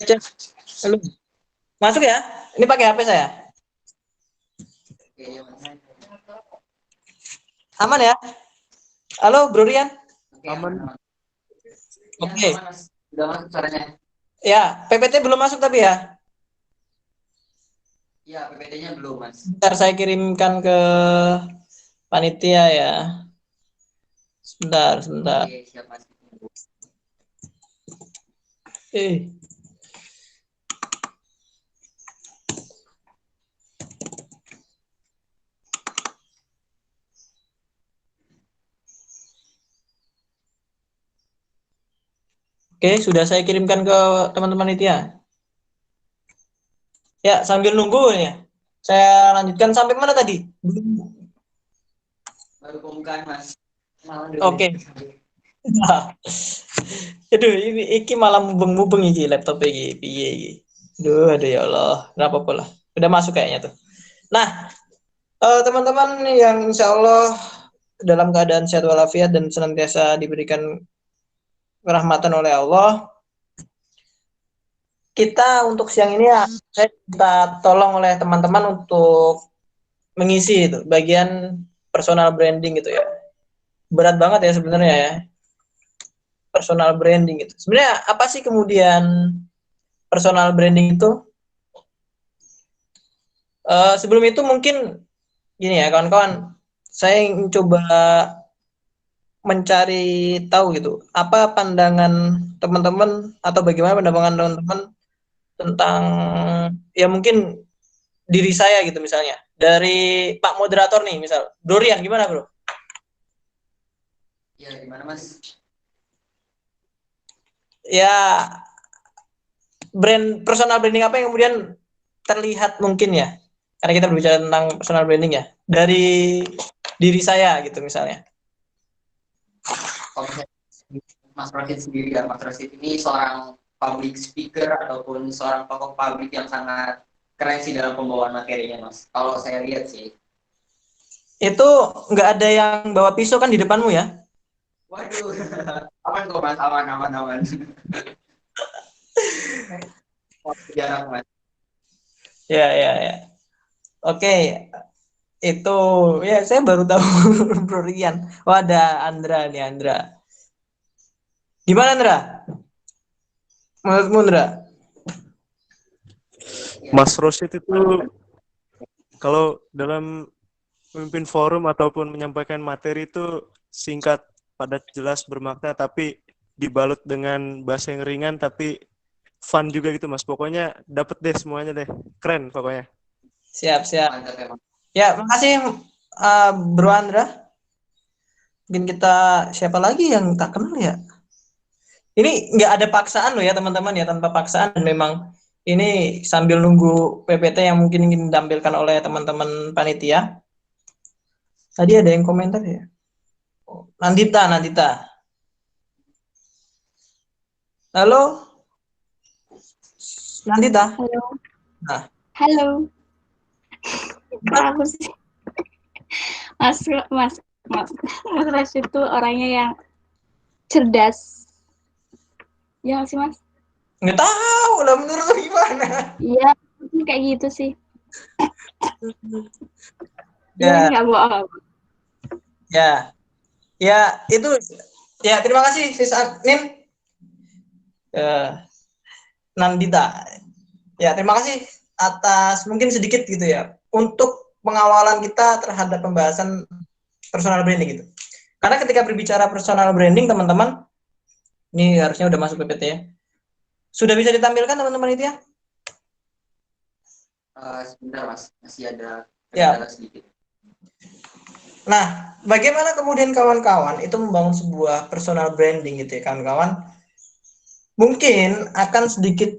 Cek. Halo. Masuk ya? Ini pakai HP saya. Aman ya? Halo, Bro Rian. Aman. Oke. Udah masuk suaranya. Ya, PPT belum masuk tapi ya. Iya, PPT-nya belum, Mas. Bentar saya kirimkan ke panitia ya. Sebentar. Oke, siap, Mas. Oke, sudah saya kirimkan ke teman-teman panitia. Ya, sambil nunggu ya. Saya lanjutkan sampai mana tadi? Baru pembukaan, Mas. Oke. Aduh, iki malah mubeng-mubeng iki laptop iki. Piye iki? Aduh ya Allah, enggak apa-apa lah. Udah masuk kayaknya tuh. Nah, teman-teman yang insya Allah dalam keadaan sehat walafiat dan senantiasa diberikan rahmatan oleh Allah, kita untuk siang ini ya, saya minta tolong oleh teman-teman untuk mengisi itu bagian personal branding gitu ya. Berat banget ya sebenarnya ya, personal branding itu. Sebenarnya apa sih kemudian personal branding itu? Sebelum itu mungkin gini ya kawan-kawan, saya ingin coba mencari tahu gitu, apa pandangan teman-teman atau bagaimana pandangan teman-teman tentang ya mungkin diri saya gitu misalnya. Dari Pak Moderator nih misal, Dorian gimana bro? Ya, gimana, Mas? Ya personal branding apa yang kemudian terlihat mungkin ya, karena kita berbicara tentang personal branding ya, dari diri saya gitu misalnya. Kalau misalnya Mas Rosid sendiri ya, Mas Rosid ini seorang public speaker ataupun seorang tokoh publik yang sangat keren sih dalam pembawaan materinya, Mas. Kalau saya lihat sih. Itu nggak ada yang bawa pisau kan di depanmu ya? Waduh, aman kok, Mas, aman. Jarak, Mas. Ya. Oke, itu ya saya baru tahu Bro Rian. Oh ada Andra nih Andra. Gimana Andra? Menurutmu Andra? Mas Rosid itu kalau dalam memimpin forum ataupun menyampaikan materi itu singkat, padat, jelas, bermakna, tapi dibalut dengan bahasa yang ringan tapi fun juga gitu Mas. Pokoknya dapet deh semuanya deh. Keren pokoknya. Siap. Mantap ya, Mas. Ya, makasih Bro Andra. Mungkin kita siapa lagi yang tak kenal ya? Ini nggak ada paksaan loh ya teman-teman ya, tanpa paksaan. Dan memang ini sambil nunggu PPT yang mungkin ingin ditampilkan oleh teman-teman panitia. Tadi ada yang komentar ya. Nandita. Halo, Nandita. Halo. Nah. Halo. Aku sih. Mas Rashid itu orangnya yang cerdas. Ya nggak sih, Mas? Nggak tahu lah menurut lu gimana. Iya, kayak gitu sih. Ya. Nggak bohong. Ya itu ya terima kasih Sis Nin. Nandita. Ya terima kasih atas mungkin sedikit gitu ya untuk pengawalan kita terhadap pembahasan personal branding gitu. Karena ketika berbicara personal branding teman-teman, ini harusnya udah masuk PPT ya. Sudah bisa ditampilkan teman-teman itu ya? Sebentar, Mas, masih ada Ya. sedikit. Nah, bagaimana kemudian kawan-kawan itu membangun sebuah personal branding gitu ya kawan-kawan? Mungkin akan sedikit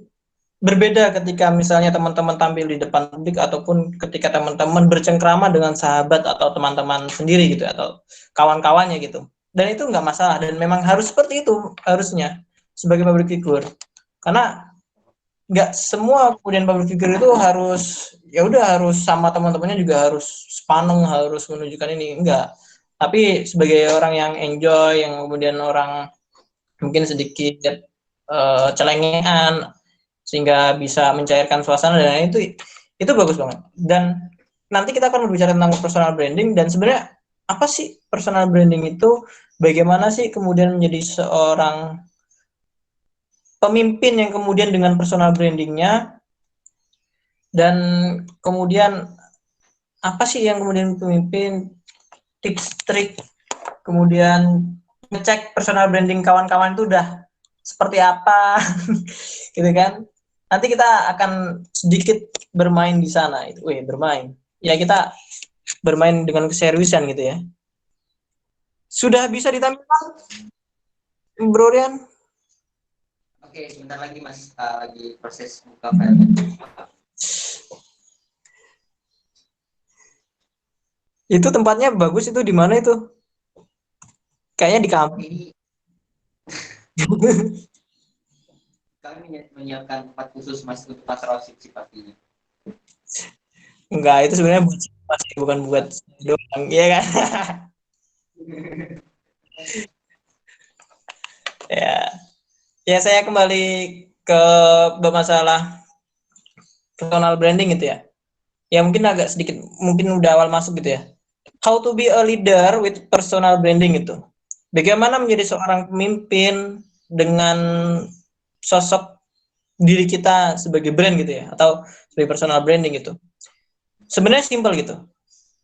berbeda ketika misalnya teman-teman tampil di depan publik ataupun ketika teman-teman bercengkrama dengan sahabat atau teman-teman sendiri gitu atau kawan-kawannya gitu. Dan itu nggak masalah dan memang harus seperti itu harusnya sebagai public figure. Karena nggak semua kemudian public figure itu harus ya udah harus sama teman-temannya juga harus sepaneng harus menunjukkan ini enggak. Tapi sebagai orang yang enjoy yang kemudian orang mungkin sedikit celengean sehingga bisa mencairkan suasana, dan itu bagus banget. Dan nanti kita akan berbicara tentang personal branding, dan sebenarnya apa sih personal branding itu, bagaimana sih kemudian menjadi seorang pemimpin yang kemudian dengan personal brandingnya, dan kemudian apa sih yang kemudian pemimpin, tips trik, kemudian ngecek personal branding kawan-kawan itu udah seperti apa gitu kan. Nanti kita akan sedikit bermain di sana itu. Bermain. Ya, kita bermain dengan keseriusan gitu ya. Sudah bisa ditampilkan, Bro Rian? Oke, sebentar lagi Mas, lagi proses buka filenya. Itu tempatnya bagus, itu di mana itu? Kayaknya di kampus. Ini kami menyiapkan tempat khusus Mas untuk Mas Rosid sih pastinya. Enggak, itu sebenarnya buat masih bukan buat doang, iya kan? Ya. Ya, saya kembali ke masalah personal branding gitu ya. Ya mungkin agak sedikit, mungkin udah awal masuk gitu ya. How to be a leader with personal branding itu. Bagaimana menjadi seorang pemimpin dengan sosok diri kita sebagai brand gitu ya, atau sebagai personal branding itu. Sebenarnya simpel gitu.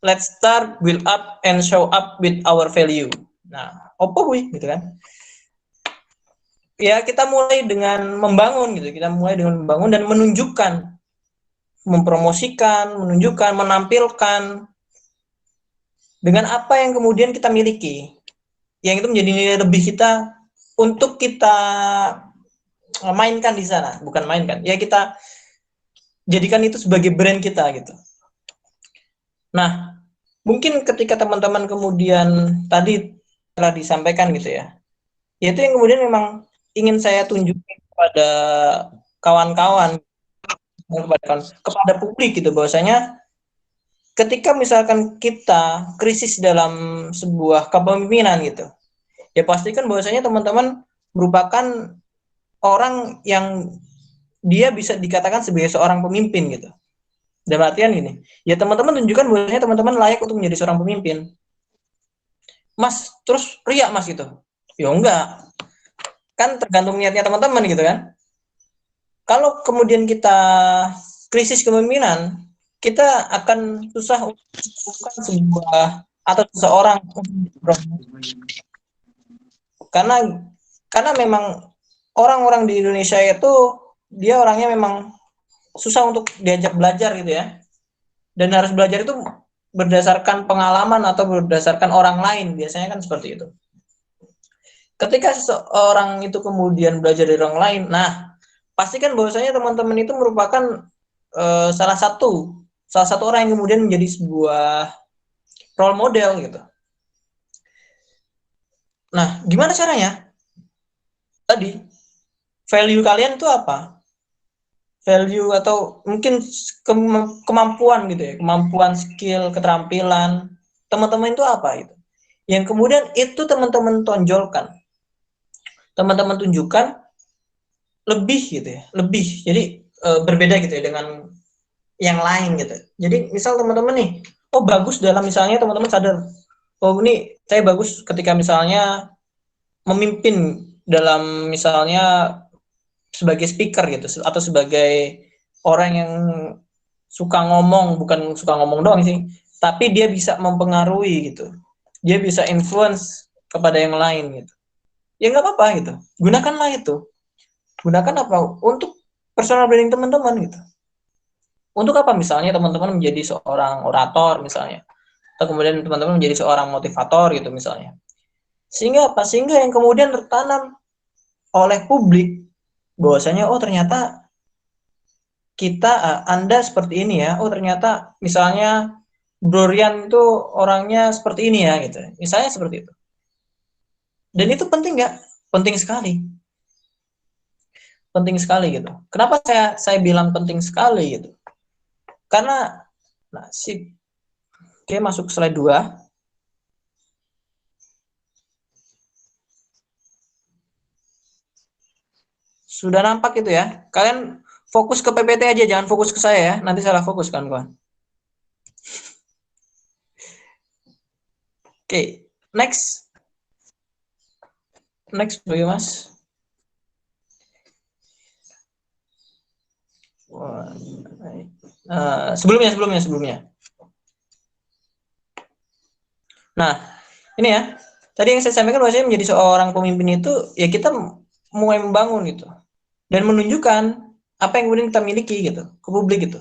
Let's start, build up, and show up with our value. Nah, opo gue gitu kan? Ya, kita mulai dengan membangun gitu. Kita mulai dengan membangun dan menunjukkan, mempromosikan, menunjukkan, menampilkan dengan apa yang kemudian kita miliki. Yang itu menjadi nilai lebih kita untuk kita mainkan di sana, bukan mainkan. Ya, kita jadikan itu sebagai brand kita gitu. Nah, mungkin ketika teman-teman kemudian tadi telah disampaikan gitu ya, itu yang kemudian memang ingin saya tunjukkan kepada kawan-kawan, kepada publik gitu, bahwasanya ketika misalkan kita krisis dalam sebuah kepemimpinan gitu, ya pastikan bahwasanya teman-teman merupakan orang yang dia bisa dikatakan sebagai seorang pemimpin gitu. Dalam artian gini, ya teman-teman tunjukkan bahwasanya teman-teman layak untuk menjadi seorang pemimpin. Mas, terus riak Mas gitu. Ya enggak. Kan tergantung niatnya teman-teman gitu kan. Kalau kemudian kita krisis kepemimpinan, kita akan susah untuk menemukan sebuah atau seseorang, karena memang orang-orang di Indonesia itu dia orangnya memang susah untuk diajak belajar gitu ya. Dan harus belajar itu berdasarkan pengalaman atau berdasarkan orang lain, biasanya kan seperti itu. Ketika seseorang itu kemudian belajar dari orang lain, nah pastikan bahwasanya teman-teman itu merupakan salah satu orang yang kemudian menjadi sebuah role model gitu. Nah, gimana caranya? Tadi value kalian itu apa? Value atau mungkin kemampuan gitu ya, kemampuan, skill, keterampilan teman-teman itu apa itu? Yang kemudian itu teman-teman tonjolkan, teman-teman tunjukkan lebih gitu ya, lebih. Jadi berbeda gitu ya dengan yang lain gitu. Jadi misal teman-teman nih, oh bagus dalam, misalnya teman-teman sadar, oh ini saya bagus ketika misalnya memimpin dalam misalnya sebagai speaker gitu, atau sebagai orang yang suka ngomong, bukan suka ngomong doang sih, tapi dia bisa mempengaruhi gitu, dia bisa influence kepada yang lain gitu. Ya nggak apa-apa gitu, gunakanlah itu. Gunakan apa? Untuk personal branding teman-teman gitu. Untuk apa? Misalnya teman-teman menjadi seorang orator misalnya, atau kemudian teman-teman menjadi seorang motivator gitu misalnya. Sehingga apa? Sehingga yang kemudian tertanam oleh publik bahwasanya, oh ternyata kita, Anda seperti ini ya. Oh ternyata misalnya Bro Rian itu orangnya seperti ini ya gitu. Misalnya seperti itu. Dan itu penting nggak? Penting sekali. Penting sekali gitu. Kenapa saya bilang penting sekali gitu? Karena nah, oke, masuk slide 2. Sudah nampak itu ya. Kalian fokus ke PPT aja, jangan fokus ke saya ya. Nanti salah fokus kan, kawan. Oke, next. Next, bagi Mas. Sebelumnya. Nah, ini ya. Tadi yang saya sampaikan bahwasanya menjadi seorang pemimpin itu ya kita mulai membangun gitu dan menunjukkan apa yang kemudian kita miliki gitu ke publik gitu.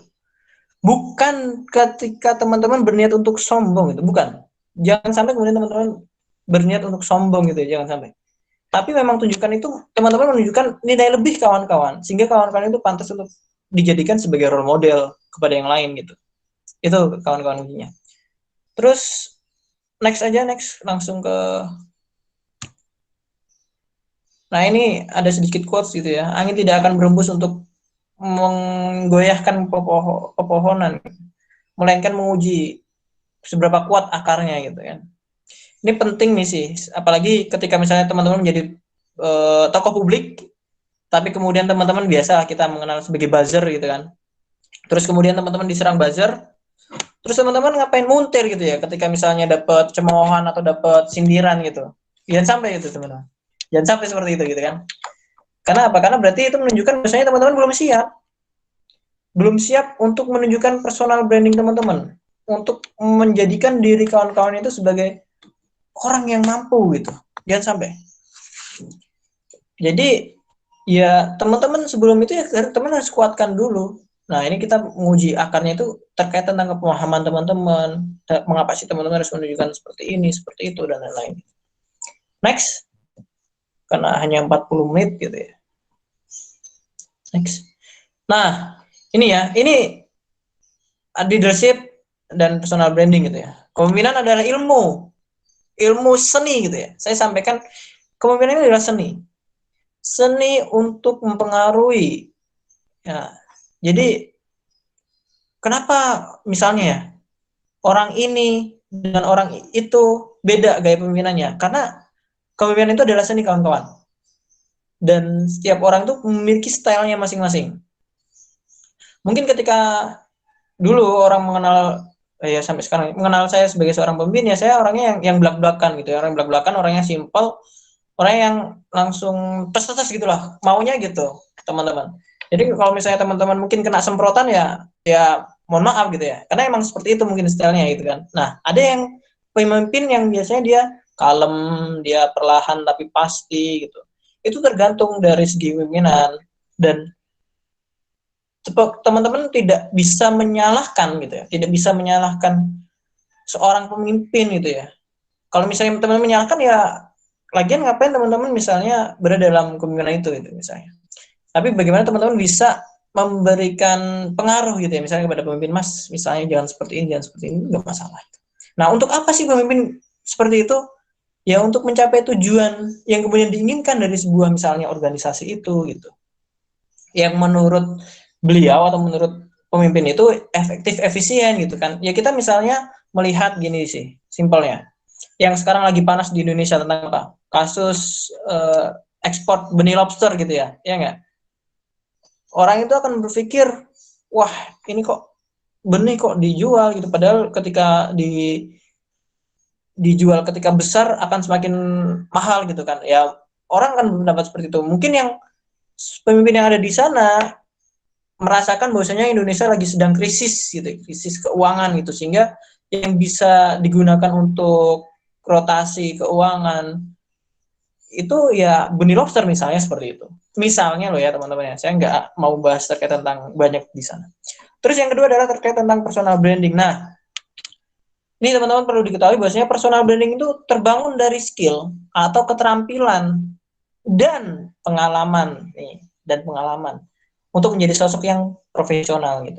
Bukan ketika teman-teman berniat untuk sombong gitu, bukan. Jangan sampai kemudian teman-teman berniat untuk sombong gitu ya, jangan sampai. Tapi memang tunjukkan itu teman-teman menunjukkan nilai lebih kawan-kawan sehingga kawan-kawan itu pantas untuk dijadikan sebagai role model kepada yang lain gitu. Itu kawan-kawan intinya. Terus next langsung ke. Nah, ini ada sedikit quotes gitu ya. Angin tidak akan berembus untuk menggoyahkan pepohonan, melainkan menguji seberapa kuat akarnya gitu kan. Ini penting nih sih, apalagi ketika misalnya teman-teman menjadi tokoh publik, tapi kemudian teman-teman biasa kita mengenal sebagai buzzer gitu kan. Terus kemudian teman-teman diserang buzzer, terus teman-teman ngapain muntir gitu ya ketika misalnya dapat cemoohan atau dapat sindiran gitu. Jangan sampai itu teman-teman. Jangan sampai seperti itu gitu kan. Karena apa? Karena berarti itu menunjukkan misalnya teman-teman belum siap. Belum siap untuk menunjukkan personal branding teman-teman. Untuk menjadikan diri kawan-kawan itu sebagai orang yang mampu gitu. Jangan sampai. Jadi ya teman-teman sebelum itu ya teman-teman harus kuatkan dulu. Nah, ini kita menguji akarnya itu terkait tentang pemahaman teman-teman, mengapa sih teman-teman harus menunjukkan seperti ini, seperti itu, dan lain-lain. Next. Karena hanya 40 menit gitu ya. Next. Nah, ini ya, ini leadership dan personal branding gitu ya. Kepemimpinan adalah ilmu seni gitu ya. Saya sampaikan kepemimpinan ini adalah seni untuk mempengaruhi. Ya, jadi kenapa misalnya ya orang ini dan orang itu beda gaya pemimpinannya? Karena kepemimpinan itu adalah seni kawan-kawan. Dan setiap orang itu memiliki stylenya masing-masing. Mungkin ketika dulu orang mengenal ya sampai sekarang mengenal saya sebagai seorang pemimpin ya saya orangnya yang belak-belakan gitu ya, orang belak-belakan, orangnya simple, orang yang langsung tes gitulah, maunya gitu teman-teman. Jadi kalau misalnya teman-teman mungkin kena semprotan ya mohon maaf gitu ya, karena emang seperti itu mungkin stylenya gitu kan. Nah, ada yang pemimpin yang biasanya dia kalem, dia perlahan tapi pasti gitu. Itu tergantung dari segi pimpinan dan teman-teman tidak bisa menyalahkan gitu ya, tidak bisa menyalahkan seorang pemimpin gitu ya. Kalau misalnya teman-teman menyalahkan ya lagian ngapain teman-teman misalnya berada dalam kepemimpinan itu gitu misalnya. Tapi bagaimana teman-teman bisa memberikan pengaruh gitu ya misalnya kepada pemimpin, Mas misalnya jangan seperti ini nggak masalah. Nah, untuk apa sih pemimpin seperti itu? Ya untuk mencapai tujuan yang kemudian diinginkan dari sebuah misalnya organisasi itu gitu. Yang menurut beliau atau menurut pemimpin itu efektif, efisien gitu kan. Ya kita misalnya melihat gini sih, simpelnya. Yang sekarang lagi panas di Indonesia tentang apa? Kasus ekspor benih lobster gitu ya nggak? Orang itu akan berpikir, wah ini kok benih kok dijual gitu, padahal ketika dijual ketika besar akan semakin mahal gitu kan. Ya orang kan mendapat seperti itu. Mungkin yang pemimpin yang ada di sana merasakan bahwasanya Indonesia lagi sedang krisis gitu, krisis keuangan gitu, sehingga yang bisa digunakan untuk rotasi keuangan itu ya benih lobster misalnya seperti itu. Misalnya loh ya teman-teman ya, saya nggak mau bahas terkait tentang banyak di sana. Terus yang kedua adalah terkait tentang personal branding. Nah, ini teman-teman perlu diketahui bahwasanya personal branding itu terbangun dari skill atau keterampilan dan pengalaman untuk menjadi sosok yang profesional gitu.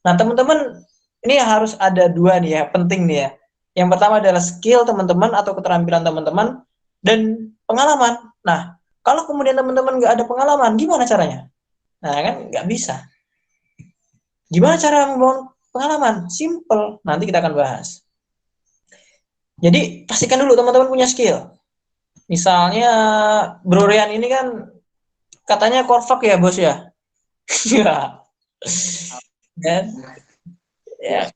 Nah, teman-teman ini harus ada dua nih ya, penting nih ya. Yang pertama adalah skill teman-teman atau keterampilan teman-teman dan pengalaman. Nah, kalau kemudian teman-teman nggak ada pengalaman, gimana caranya? Nah, kan nggak bisa. Gimana cara membangun pengalaman? Simple. Nanti kita akan bahas. Jadi, pastikan dulu teman-teman punya skill. Misalnya, Bro Rian ini kan katanya korvak ya bos ya. Ya. Dan ya.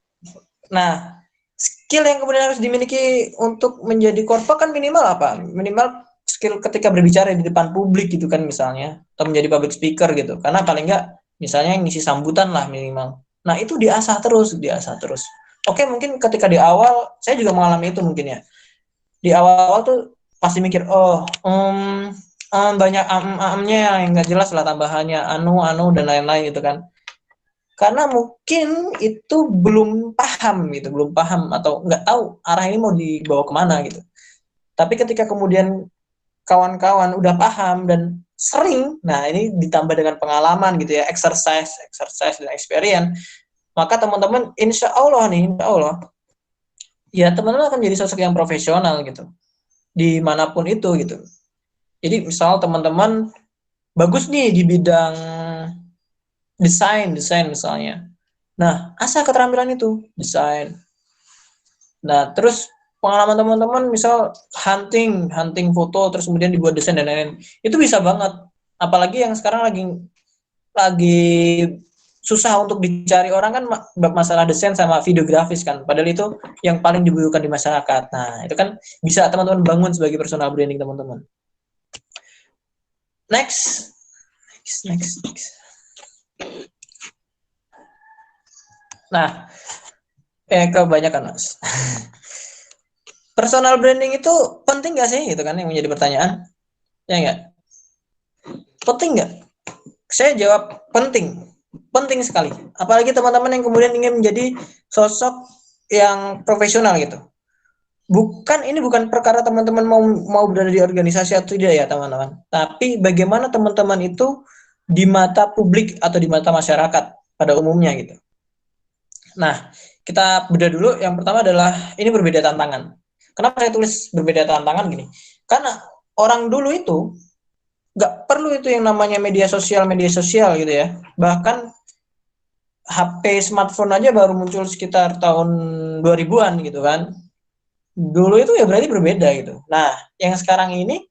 Nah, skill yang kemudian harus dimiliki untuk menjadi korvak kan minimal apa? Minimal skill ketika berbicara di depan publik gitu kan misalnya, atau menjadi public speaker gitu. Karena paling enggak misalnya ngisi sambutan lah minimal. Nah, itu diasah terus, diasah terus. Oke, mungkin ketika di awal saya juga mengalami itu mungkin ya. Di awal tuh pasti mikir, oh, banyak amnya yang nggak jelas lah tambahannya, anu dan lain-lain gitu kan. Karena mungkin itu belum paham gitu, belum paham atau nggak tahu arah ini mau dibawa kemana gitu. Tapi ketika kemudian kawan-kawan udah paham dan sering, nah ini ditambah dengan pengalaman gitu ya, exercise dan experience, maka teman-teman insya Allah ya teman-teman akan jadi sosok yang profesional gitu, dimanapun itu gitu. Jadi misal teman-teman bagus nih di bidang desain misalnya. Nah, asah keterampilan itu, desain. Nah, terus pengalaman teman-teman misal hunting foto terus kemudian dibuat desain dan lain-lain. Itu bisa banget. Apalagi yang sekarang lagi susah untuk dicari orang kan masalah desain sama videografis kan. Padahal itu yang paling dibutuhkan di masyarakat. Nah, itu kan bisa teman-teman bangun sebagai personal branding teman-teman. Next. Nah, kebanyakan mas. Personal branding itu penting nggak sih? Itu kan yang menjadi pertanyaan. Ya nggak? Penting nggak? Saya jawab penting. Penting sekali. Apalagi teman-teman yang kemudian ingin menjadi sosok yang profesional gitu. Ini bukan perkara teman-teman mau berada di organisasi atau tidak ya teman-teman. Tapi bagaimana teman-teman itu di mata publik atau di mata masyarakat pada umumnya gitu. Nah, kita bedah dulu. Yang pertama adalah ini berbeda tantangan. Kenapa saya tulis berbeda tantangan gini? Karena orang dulu itu nggak perlu itu yang namanya media sosial gitu ya. Bahkan HP smartphone aja baru muncul sekitar tahun 2000-an gitu kan. Dulu itu ya berarti berbeda gitu. Nah, yang sekarang ini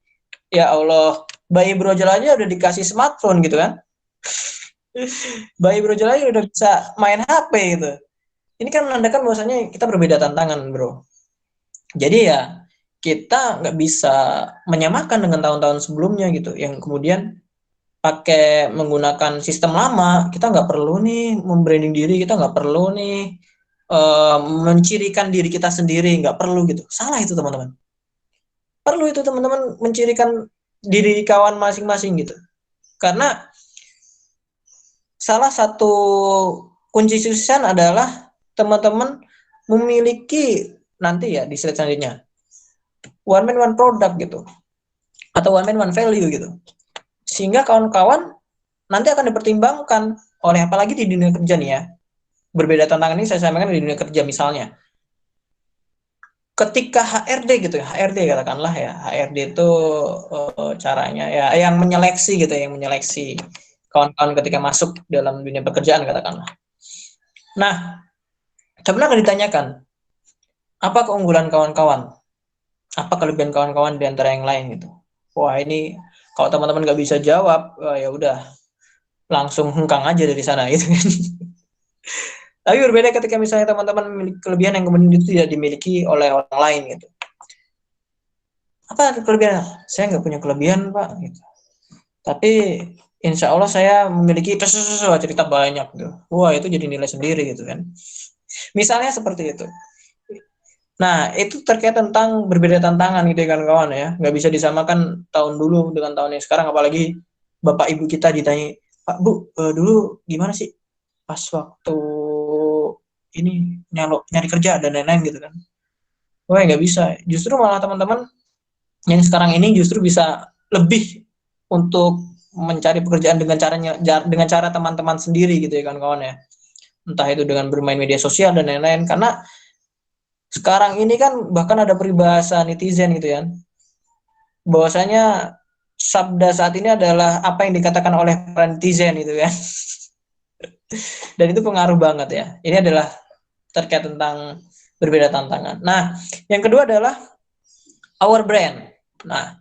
ya Allah, bayi brojol aja udah dikasih smartphone gitu kan. Bayi brojol aja udah bisa main HP gitu. Ini kan menandakan bahwasanya kita berbeda tantangan, bro. Jadi ya kita nggak bisa menyamakan dengan tahun-tahun sebelumnya gitu, yang kemudian pakai menggunakan sistem lama. Kita nggak perlu nih membranding diri, kita nggak perlu nih mencirikan diri kita sendiri, nggak perlu gitu. Salah itu teman-teman. Perlu itu teman-teman mencirikan diri kawan masing-masing gitu. Karena salah satu kunci sukses adalah teman-teman memiliki nanti ya di slide selanjutnya one man one product gitu atau one man one value gitu, sehingga kawan-kawan nanti akan dipertimbangkan oleh, apalagi di dunia kerja nih ya, berbeda tantangan ini saya sampaikan di dunia kerja. Misalnya ketika HRD gitu ya, HRD katakanlah ya, HRD itu caranya ya yang menyeleksi gitu ya, yang menyeleksi kawan-kawan ketika masuk dalam dunia pekerjaan katakanlah. Nah, sebenarnya akan ditanyakan apa keunggulan kawan-kawan, apa kelebihan kawan-kawan di antara yang lain gitu. Wah, ini kalau teman-teman nggak bisa jawab, ya udah langsung hengkang aja dari sana gitu kan. Tapi berbeda ketika misalnya teman-teman memiliki kelebihan yang kemudian itu tidak dimiliki oleh orang lain gitu. Apa kelebihan? Saya nggak punya kelebihan pak gitu. Tapi insya Allah saya memiliki cerita banyak gitu. Wah, itu jadi nilai sendiri gitu kan. Misalnya seperti itu. Nah, itu terkait tentang berbeda tantangan gitu ya kawan-kawan ya. Nggak bisa disamakan tahun dulu dengan tahun yang sekarang. Apalagi bapak ibu kita ditanya, Pak Bu, dulu gimana sih pas waktu ini nyari kerja dan lain-lain gitu kan. Wah, nggak bisa. Justru malah teman-teman yang sekarang ini justru bisa lebih untuk mencari pekerjaan dengan cara teman-teman sendiri gitu ya kawan-kawan ya. Entah itu dengan bermain media sosial dan lain-lain. Karena sekarang ini kan bahkan ada peribahasa netizen gitu ya, bahwasanya sabda saat ini adalah apa yang dikatakan oleh netizen gitu kan. Dan itu pengaruh banget ya. Ini adalah terkait tentang berbeda tantangan. Nah, yang kedua adalah our brand. Nah,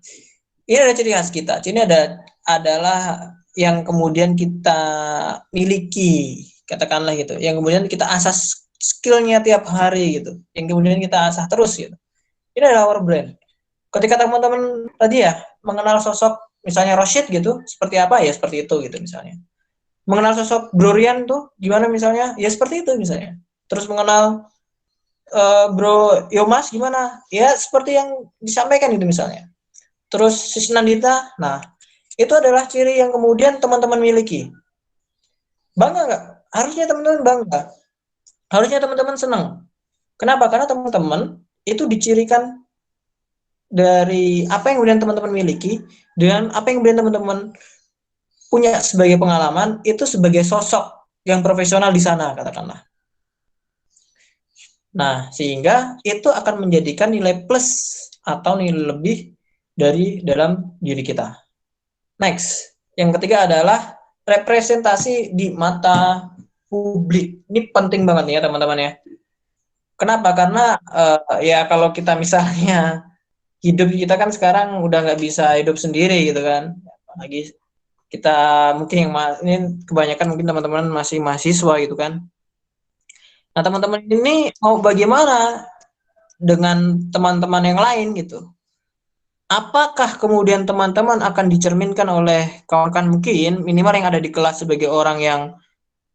ini ada ciri khas kita. Ini adalah yang kemudian kita miliki, katakanlah gitu, yang kemudian kita asah skillnya tiap hari gitu, yang kemudian kita asah terus gitu. Ini adalah our brand. Ketika teman-teman tadi ya mengenal sosok misalnya Roshid gitu, seperti apa ya seperti itu gitu misalnya. Mengenal sosok Brorian tuh gimana misalnya, ya seperti itu misalnya. Terus mengenal Bro Yomas gimana, ya seperti yang disampaikan gitu misalnya. Terus Sis Nandita, nah itu adalah ciri yang kemudian teman-teman miliki. Bangga nggak? Harusnya teman-teman bangga. Harusnya teman-teman senang. Kenapa? Karena teman-teman itu dicirikan dari apa yang kemudian teman-teman miliki dengan apa yang kemudian teman-teman punya sebagai pengalaman itu sebagai sosok yang profesional di sana, katakanlah. Nah, sehingga itu akan menjadikan nilai plus atau nilai lebih dari dalam diri kita. Next, yang ketiga adalah representasi di mata publik. Ini penting banget nih ya teman-teman ya. Kenapa? Karena ya kalau kita misalnya hidup kita kan sekarang udah nggak bisa hidup sendiri gitu kan. Apalagi kita mungkin yang ini kebanyakan mungkin teman-teman masih mahasiswa gitu kan. Nah teman-teman ini mau bagaimana dengan teman-teman yang lain gitu? Apakah kemudian teman-teman akan dicerminkan oleh kawan-kawan mungkin minimal yang ada di kelas sebagai orang yang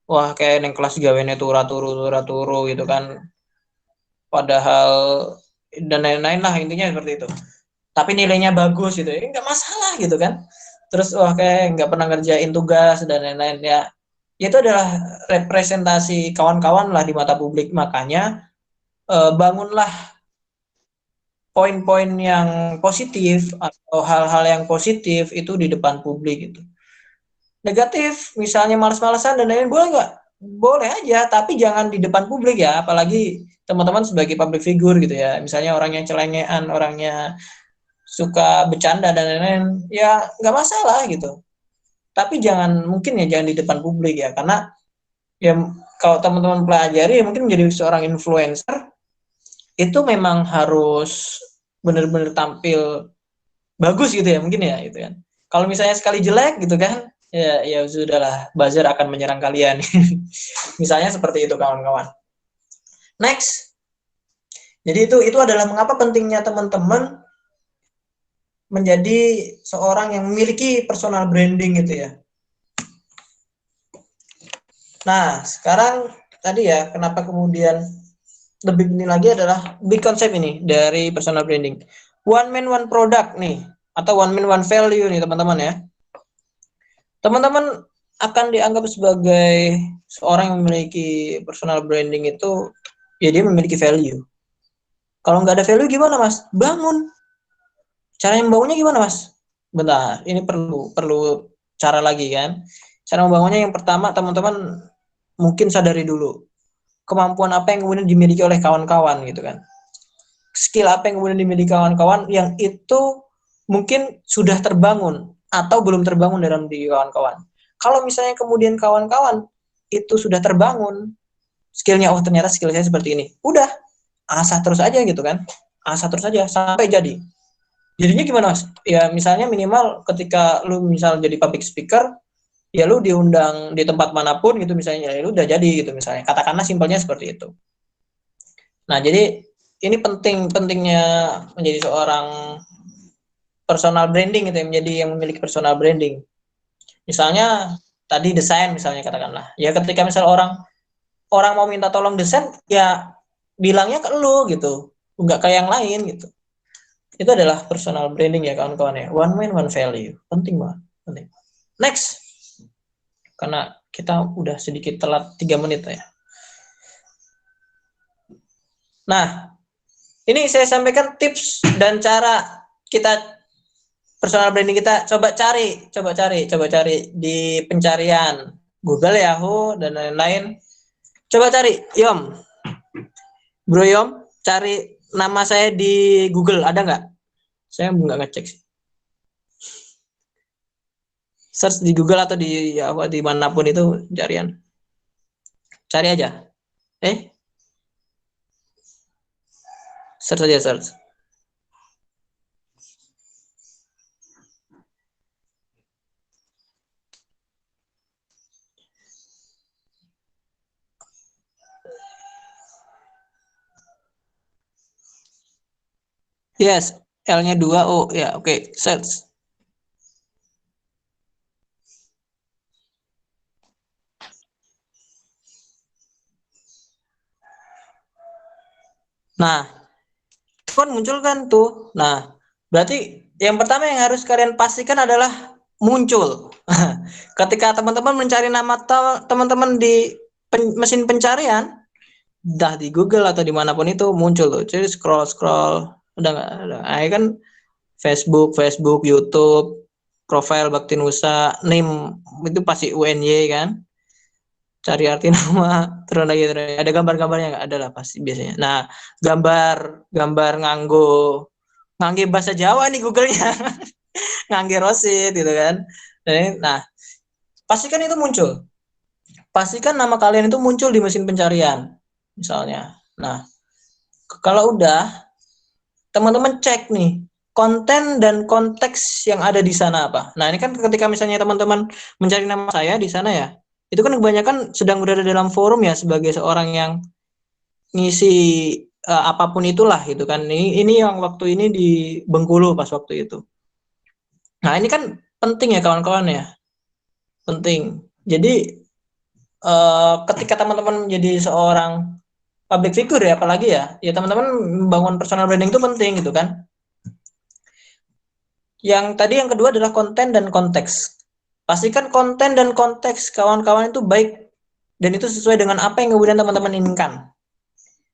wah kayak yang kelas gawennya turu gitu kan, padahal dan lain-lain lah intinya seperti itu. Tapi nilainya bagus gitu, ya nggak masalah gitu kan. Terus wah kayak nggak pernah ngerjain tugas dan lain-lain ya. Itu adalah representasi kawan-kawan lah di mata publik. Makanya bangunlah poin-poin yang positif atau hal-hal yang positif itu di depan publik gitu. Negatif, misalnya males-malesan dan lain-lain boleh nggak? Boleh aja, tapi jangan di depan publik ya. Apalagi teman-teman sebagai public figure gitu ya. Misalnya orangnya celengean, orangnya suka bercanda dan lain-lain, ya nggak masalah gitu. Tapi jangan mungkin ya jangan di depan publik ya, karena ya kalau teman-teman pelajari ya mungkin menjadi seorang influencer itu memang harus benar-benar tampil bagus gitu ya mungkin ya itu kan. Kalau misalnya sekali jelek gitu kan, ya sudahlah, buzzer akan menyerang kalian. Misalnya seperti itu kawan-kawan. Next. Jadi itu adalah mengapa pentingnya teman-teman menjadi seorang yang memiliki personal branding gitu ya. Nah, sekarang tadi ya, kenapa kemudian lebih ini lagi adalah big konsep ini dari personal branding. One man one product nih, atau one man one value nih teman-teman ya. Teman-teman akan dianggap sebagai seorang yang memiliki personal branding itu, ya dia memiliki value. Kalau nggak ada value gimana mas? Bangun. Cara membangunnya gimana mas? Bentar, ini perlu cara lagi kan. Cara membangunnya yang pertama teman-teman mungkin sadari dulu kemampuan apa yang kemudian dimiliki oleh kawan-kawan gitu kan. Skill apa yang kemudian dimiliki kawan-kawan yang itu mungkin sudah terbangun atau belum terbangun dalam diri kawan-kawan. Kalau misalnya kemudian kawan-kawan itu sudah terbangun skillnya, oh ternyata skill saya seperti ini, udah asah terus aja gitu kan, asah terus aja sampai jadi. Jadinya gimana mas? Ya misalnya minimal ketika lu misal jadi public speaker, ya lu diundang di tempat manapun gitu misalnya, ya lu udah jadi gitu misalnya. Katakanlah simpelnya seperti itu. Nah, jadi ini pentingnya menjadi seorang personal branding gitu ya, menjadi yang memiliki personal branding. Misalnya tadi desain misalnya katakanlah. Ya ketika misal orang mau minta tolong desain, ya bilangnya ke lu gitu, enggak ke yang lain gitu. Itu adalah personal branding ya kawan-kawan ya. One man one value. Penting banget, penting. Next. Karena kita udah sedikit telat 3 menit ya. Nah, ini saya sampaikan tips dan cara kita personal branding kita. Coba cari di pencarian Google, Yahoo dan lain-lain. Coba cari Yom, Bro Yom, cari nama saya di Google, ada nggak? Saya nggak ngecek sih. Search di Google atau di apa di manapun itu carian. Cari aja. Search aja search. Yes, L-nya 2 O. Ya, oke. Search. Nah, itu kan muncul kan tuh. Nah, berarti yang pertama yang harus kalian pastikan adalah muncul. Ketika teman-teman mencari nama teman-teman di mesin pencarian, dah di Google atau dimanapun itu muncul tuh. Jadi scroll udah nggak ada. Nah, ini kan Facebook, YouTube, profile Bakti Nusa, name itu pasti UNY kan. Cari arti nama, terus lagi ada gambar-gambarnya nggak ada lah pasti biasanya. Nah, gambar ngangge bahasa Jawa nih Google-nya, ngangge rosit gitu kan. Nah, pastikan itu muncul. Pastikan nama kalian itu muncul di mesin pencarian misalnya. Nah, kalau udah teman-teman cek nih konten dan konteks yang ada di sana apa. Nah, ini kan ketika misalnya teman-teman mencari nama saya di sana ya, itu kan kebanyakan sedang berada dalam forum ya sebagai seorang yang ngisi apapun itulah gitu kan. Ini yang waktu ini di Bengkulu pas waktu itu. Nah, ini kan penting ya kawan-kawan ya. Penting. Jadi ketika teman-teman menjadi seorang public figure ya apalagi ya teman-teman membangun personal branding itu penting gitu kan. Yang kedua adalah konten dan konteks. Pastikan konten dan konteks kawan-kawan itu baik dan itu sesuai dengan apa yang kemudian teman-teman inginkan.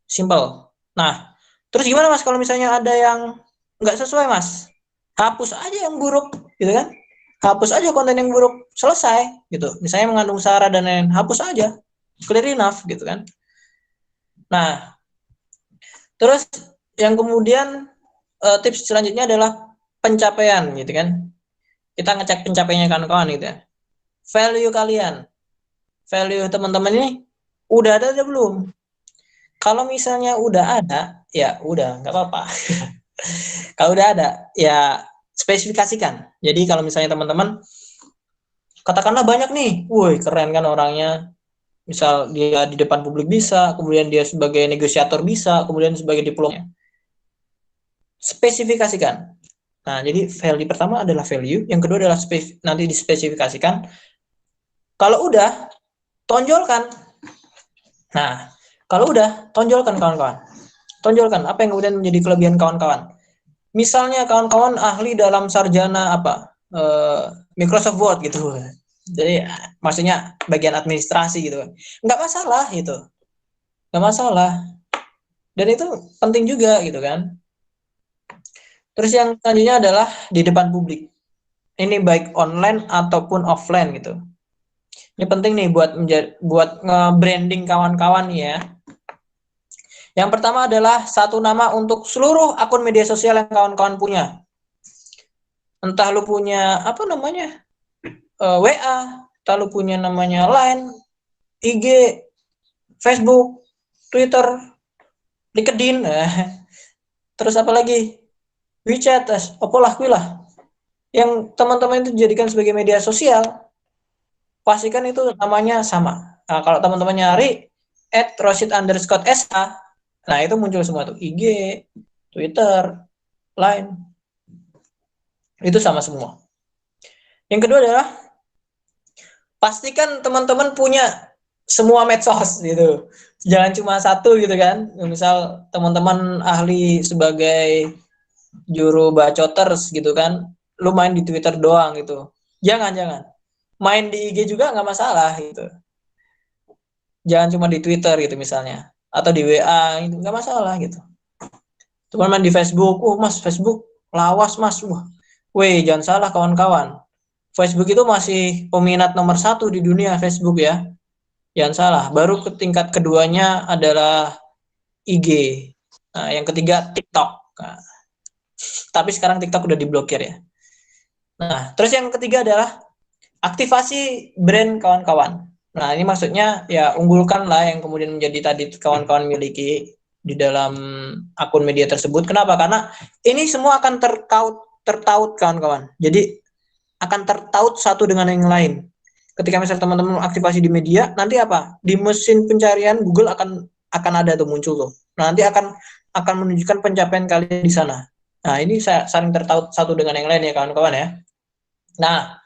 Simple. Nah, terus gimana Mas kalau misalnya ada yang nggak sesuai Mas? Hapus aja yang buruk, gitu kan? Hapus aja konten yang buruk, selesai gitu. Misalnya mengandung sara dan lain-lain, hapus aja. Clear enough gitu kan. Nah, terus yang kemudian tips selanjutnya adalah pencapaian gitu kan. Kita ngecek pencapaiannya kawan-kawan gitu ya. Value kalian. Value teman-teman ini udah ada atau belum? Kalau misalnya udah ada, ya udah nggak apa-apa. Kalau udah ada, ya spesifikasikan. Jadi kalau misalnya teman-teman katakanlah banyak nih, woi keren kan orangnya. Misal dia di depan publik bisa, kemudian dia sebagai negosiator bisa, kemudian sebagai diplomnya. Spesifikasikan. Nah, jadi value pertama adalah value, yang kedua adalah nanti dispesifikasikan. Kalau udah, tonjolkan. Nah, kalau udah, tonjolkan kawan-kawan. Tonjolkan apa yang kemudian menjadi kelebihan kawan-kawan. Misalnya kawan-kawan ahli dalam sarjana apa? Microsoft Word gitu. Jadi maksudnya bagian administrasi gitu. Nggak masalah gitu. Nggak masalah. Dan itu penting juga gitu kan. Terus yang selanjutnya adalah di depan publik. Ini baik online ataupun offline gitu. Ini penting nih buat nge-branding kawan-kawan ya. Yang pertama adalah satu nama untuk seluruh akun media sosial yang kawan-kawan punya. Entah lu punya apa namanya WA, entah lu punya namanya Line, IG, Facebook, Twitter, LinkedIn, terus apa lagi WeChat, apalah kuilah. Yang teman-teman itu dijadikan sebagai media sosial, pastikan itu namanya sama. Nah, kalau teman-teman nyari @rosid_sh, nah itu muncul semua tuh IG, Twitter, Line, itu sama semua. Yang kedua adalah pastikan teman-teman punya semua medsos gitu. Jangan cuma satu gitu kan. Misal teman-teman ahli sebagai juru bacoters gitu kan, lu main di Twitter doang gitu. Jangan. Main di IG juga nggak masalah gitu. Jangan cuma di Twitter gitu misalnya. Atau di WA gitu, nggak masalah gitu. Cuma main di Facebook, mas Facebook lawas mas. Weh, jangan salah kawan-kawan. Facebook itu masih peminat nomor 1 di dunia Facebook ya. Jangan salah. Baru ke tingkat keduanya adalah IG. Nah, yang ketiga TikTok. Nah, tapi sekarang TikTok udah diblokir ya. Nah, terus yang ketiga adalah aktivasi brand kawan-kawan. Nah, ini maksudnya ya unggulkan lah yang kemudian menjadi tadi kawan-kawan miliki di dalam akun media tersebut. Kenapa? Karena ini semua akan tertaut kawan-kawan. Jadi akan tertaut satu dengan yang lain. Ketika misalnya teman-teman aktivasi di media, nanti apa? Di mesin pencarian Google akan ada tuh muncul tuh. Nah, nanti akan menunjukkan pencapaian kalian di sana. Nah, ini saling tertaut satu dengan yang lain ya kawan-kawan ya. Nah,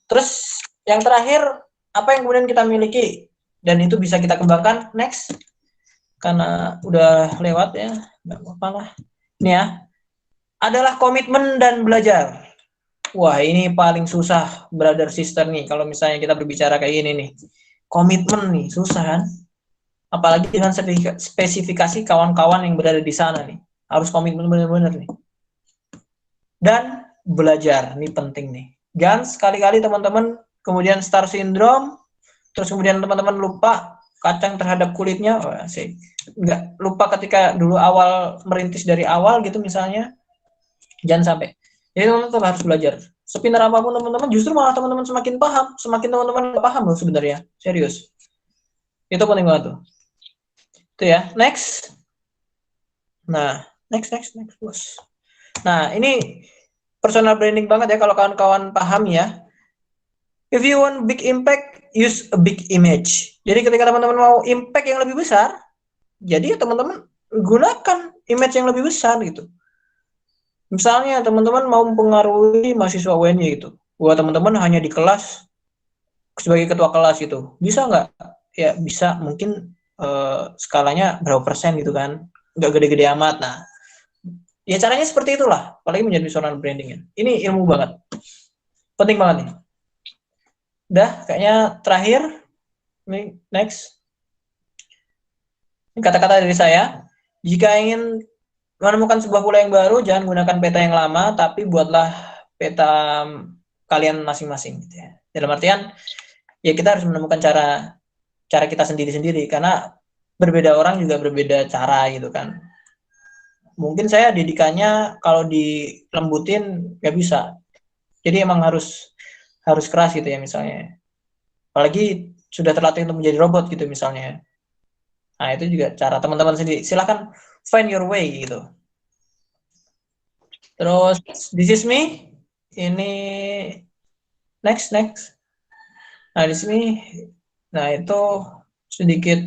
terus yang terakhir, apa yang kemudian kita miliki dan itu bisa kita kembangkan next, karena udah lewat ya, nggak apa-apa lah. Ini ya, adalah komitmen dan belajar. Wah, ini paling susah, brother sister nih, kalau misalnya kita berbicara kayak gini nih. Komitmen nih, susah kan? Apalagi dengan spesifikasi kawan-kawan yang berada di sana nih. Harus komitmen benar-benar nih. Dan belajar, ini penting nih. Jangan sekali-kali teman-teman kemudian star syndrome, terus kemudian teman-teman lupa kacang terhadap kulitnya, sih nggak lupa ketika dulu awal merintis dari awal gitu misalnya, jangan sampai. Jadi teman-teman harus belajar. Sepintar apapun teman-teman, justru malah teman-teman semakin paham, semakin teman-teman paham loh sebenarnya, serius. Itu penting banget tuh. Itu ya, next. Nah, next bos. Nah, ini personal branding banget ya kalau kawan-kawan paham ya. If you want big impact, use a big image. Jadi ketika teman-teman mau impact yang lebih besar, jadi teman-teman gunakan image yang lebih besar gitu. Misalnya teman-teman mau mempengaruhi mahasiswa UNY gitu. Buat teman-teman hanya di kelas sebagai ketua kelas gitu. Bisa nggak? Ya bisa, mungkin skalanya berapa persen gitu kan. Nggak gede-gede amat. Nah, ya caranya seperti itulah. Apalagi menjadi personal branding ya. Ini ilmu banget. Penting banget nih. Udah, kayaknya terakhir. Ini next. Kata-kata dari saya. Jika ingin menemukan sebuah pola yang baru, jangan gunakan peta yang lama, tapi buatlah peta kalian masing-masing gitu ya. Dalam artian, ya kita harus menemukan cara kita sendiri-sendiri, karena berbeda orang juga berbeda cara gitu kan. Mungkin saya didikannya kalau dilembutin nggak bisa. Jadi emang harus keras gitu ya misalnya. Apalagi sudah terlatih untuk menjadi robot gitu misalnya. Nah, itu juga cara teman-teman sendiri. Silakan find your way gitu. Terus this is me. Ini next. Nah, di sini itu sedikit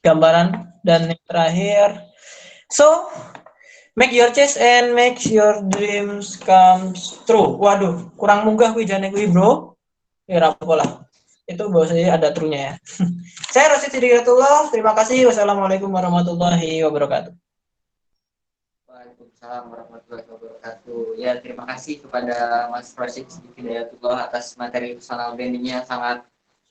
gambaran dan yang terakhir. So, make your choice and make your dreams come true. Waduh, kurang munggah kuwi jane kuwi, Bro. Ya rapo lah. Itu bahwasanya ada true-nya ya. Saya Rasid Hidayatullah. Terima kasih. Wassalamualaikum warahmatullahi wabarakatuh. Waalaikumsalam warahmatullahi wabarakatuh. Ya, terima kasih kepada Mas Rasid Hidayatullah atas materi personal branding-nya, sangat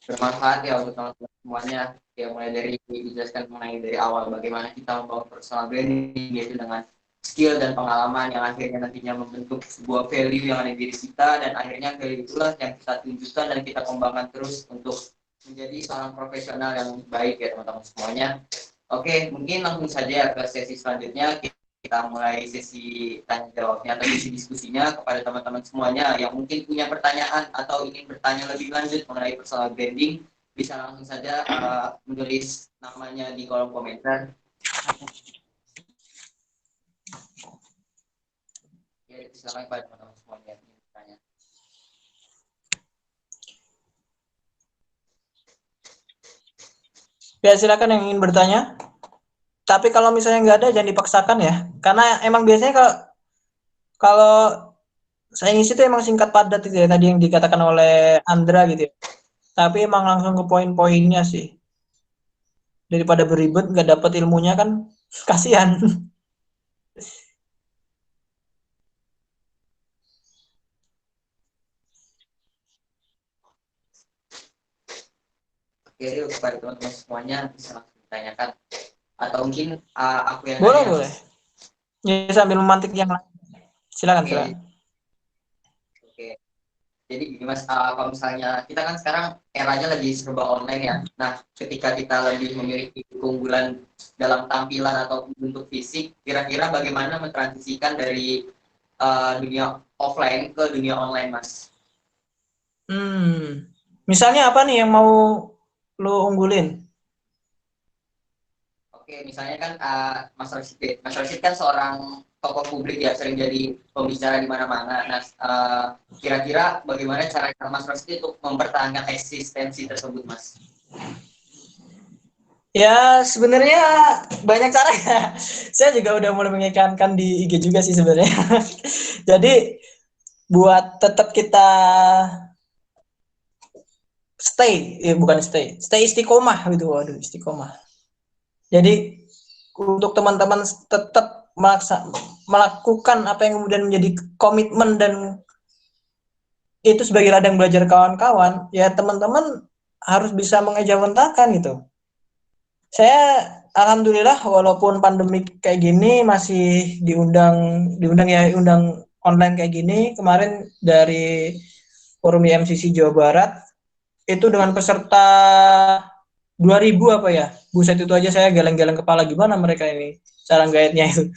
bermanfaat ya untuk teman-teman semuanya. Ya, mulai dari dijelaskan mengenai dari awal bagaimana kita membangun personal branding, yaitu dengan skill dan pengalaman yang akhirnya nantinya membentuk sebuah value yang ada di diri kita, dan akhirnya value itulah yang kita tunjukkan dan kita kembangkan terus untuk menjadi seorang profesional yang baik ya teman-teman semuanya. Oke, mungkin langsung saja ke sesi selanjutnya. Kita mulai sesi tanya jawabnya atau sesi diskusinya kepada teman-teman semuanya yang mungkin punya pertanyaan atau ingin bertanya lebih lanjut mengenai personal branding, bisa langsung saja menulis namanya di kolom komentar. Ya, silakan kepada teman-teman semuanya yang ingin bertanya. Ya, silakan yang ingin bertanya. Tapi kalau misalnya nggak ada, jangan dipaksakan ya. Karena emang biasanya kalau saya ngisi itu emang singkat padat gitu ya, tadi yang dikatakan oleh Andra gitu ya. Tapi emang langsung ke poin-poinnya sih. Daripada beribet nggak dapat ilmunya kan kasihan. Oke, kepada teman-teman semuanya bisa langsung ditanyakan atau mungkin aku yang Boleh, nanya. boleh. Ya, sambil memantik yang lain. Silakan, Oke. silakan. Oke. Jadi gini Mas, kalau misalnya kita kan sekarang eranya lagi serba online ya. Nah, ketika kita lebih memiliki keunggulan dalam tampilan atau bentuk fisik, kira-kira bagaimana mentransisikan dari dunia offline ke dunia online, Mas? Misalnya apa nih yang mau lo unggulin? Oke, misalnya kan Mas Rashid kan seorang tokoh publik ya, sering jadi pembicara di mana-mana. Nah, kira-kira bagaimana cara Mas Rashid untuk mempertahankan eksistensi tersebut, Mas? Ya sebenarnya banyak cara ya. Saya juga udah mulai mengikankan di IG juga sih sebenarnya. Jadi buat tetap kita stay istiqomah gitu. Waduh, istiqomah. Jadi untuk teman-teman tetap melakukan apa yang kemudian menjadi komitmen dan itu sebagai ladang belajar kawan-kawan, ya teman-teman harus bisa mengejawantahkan gitu. Saya alhamdulillah walaupun pandemik kayak gini masih diundang ya undang online kayak gini kemarin dari Forum IMCC Jawa Barat itu dengan peserta 2000 apa ya. Buset itu aja saya geleng-geleng kepala gimana mereka ini cara guide-nya itu.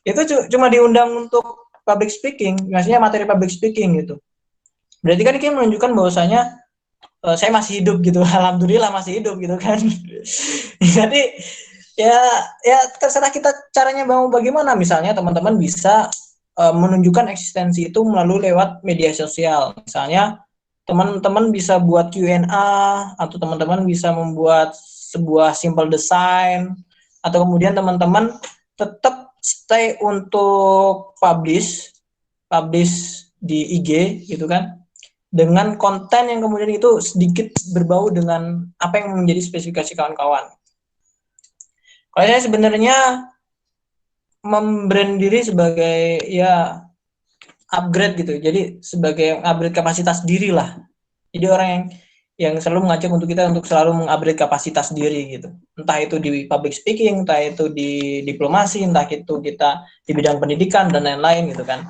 Itu cuma diundang untuk public speaking, maksudnya materi public speaking gitu. Berarti kan ini menunjukkan bahwasanya saya masih hidup gitu. Alhamdulillah masih hidup gitu kan. Jadi ya terserah kita caranya mau bagaimana. Misalnya teman-teman bisa menunjukkan eksistensi itu melalui lewat media sosial. Misalnya teman-teman bisa buat Q&A atau teman-teman bisa membuat sebuah simple design atau kemudian teman-teman tetap stay untuk publish di IG gitu kan dengan konten yang kemudian itu sedikit berbau dengan apa yang menjadi spesifikasi kawan-kawan. Kalau saya sebenarnya membrand diri sebagai ya upgrade gitu. Jadi sebagai upgrade kapasitas diri lah. Jadi orang yang selalu mengajak untuk kita untuk selalu mengupgrade kapasitas diri gitu. Entah itu di public speaking, entah itu di diplomasi, entah itu kita di bidang pendidikan dan lain-lain gitu kan.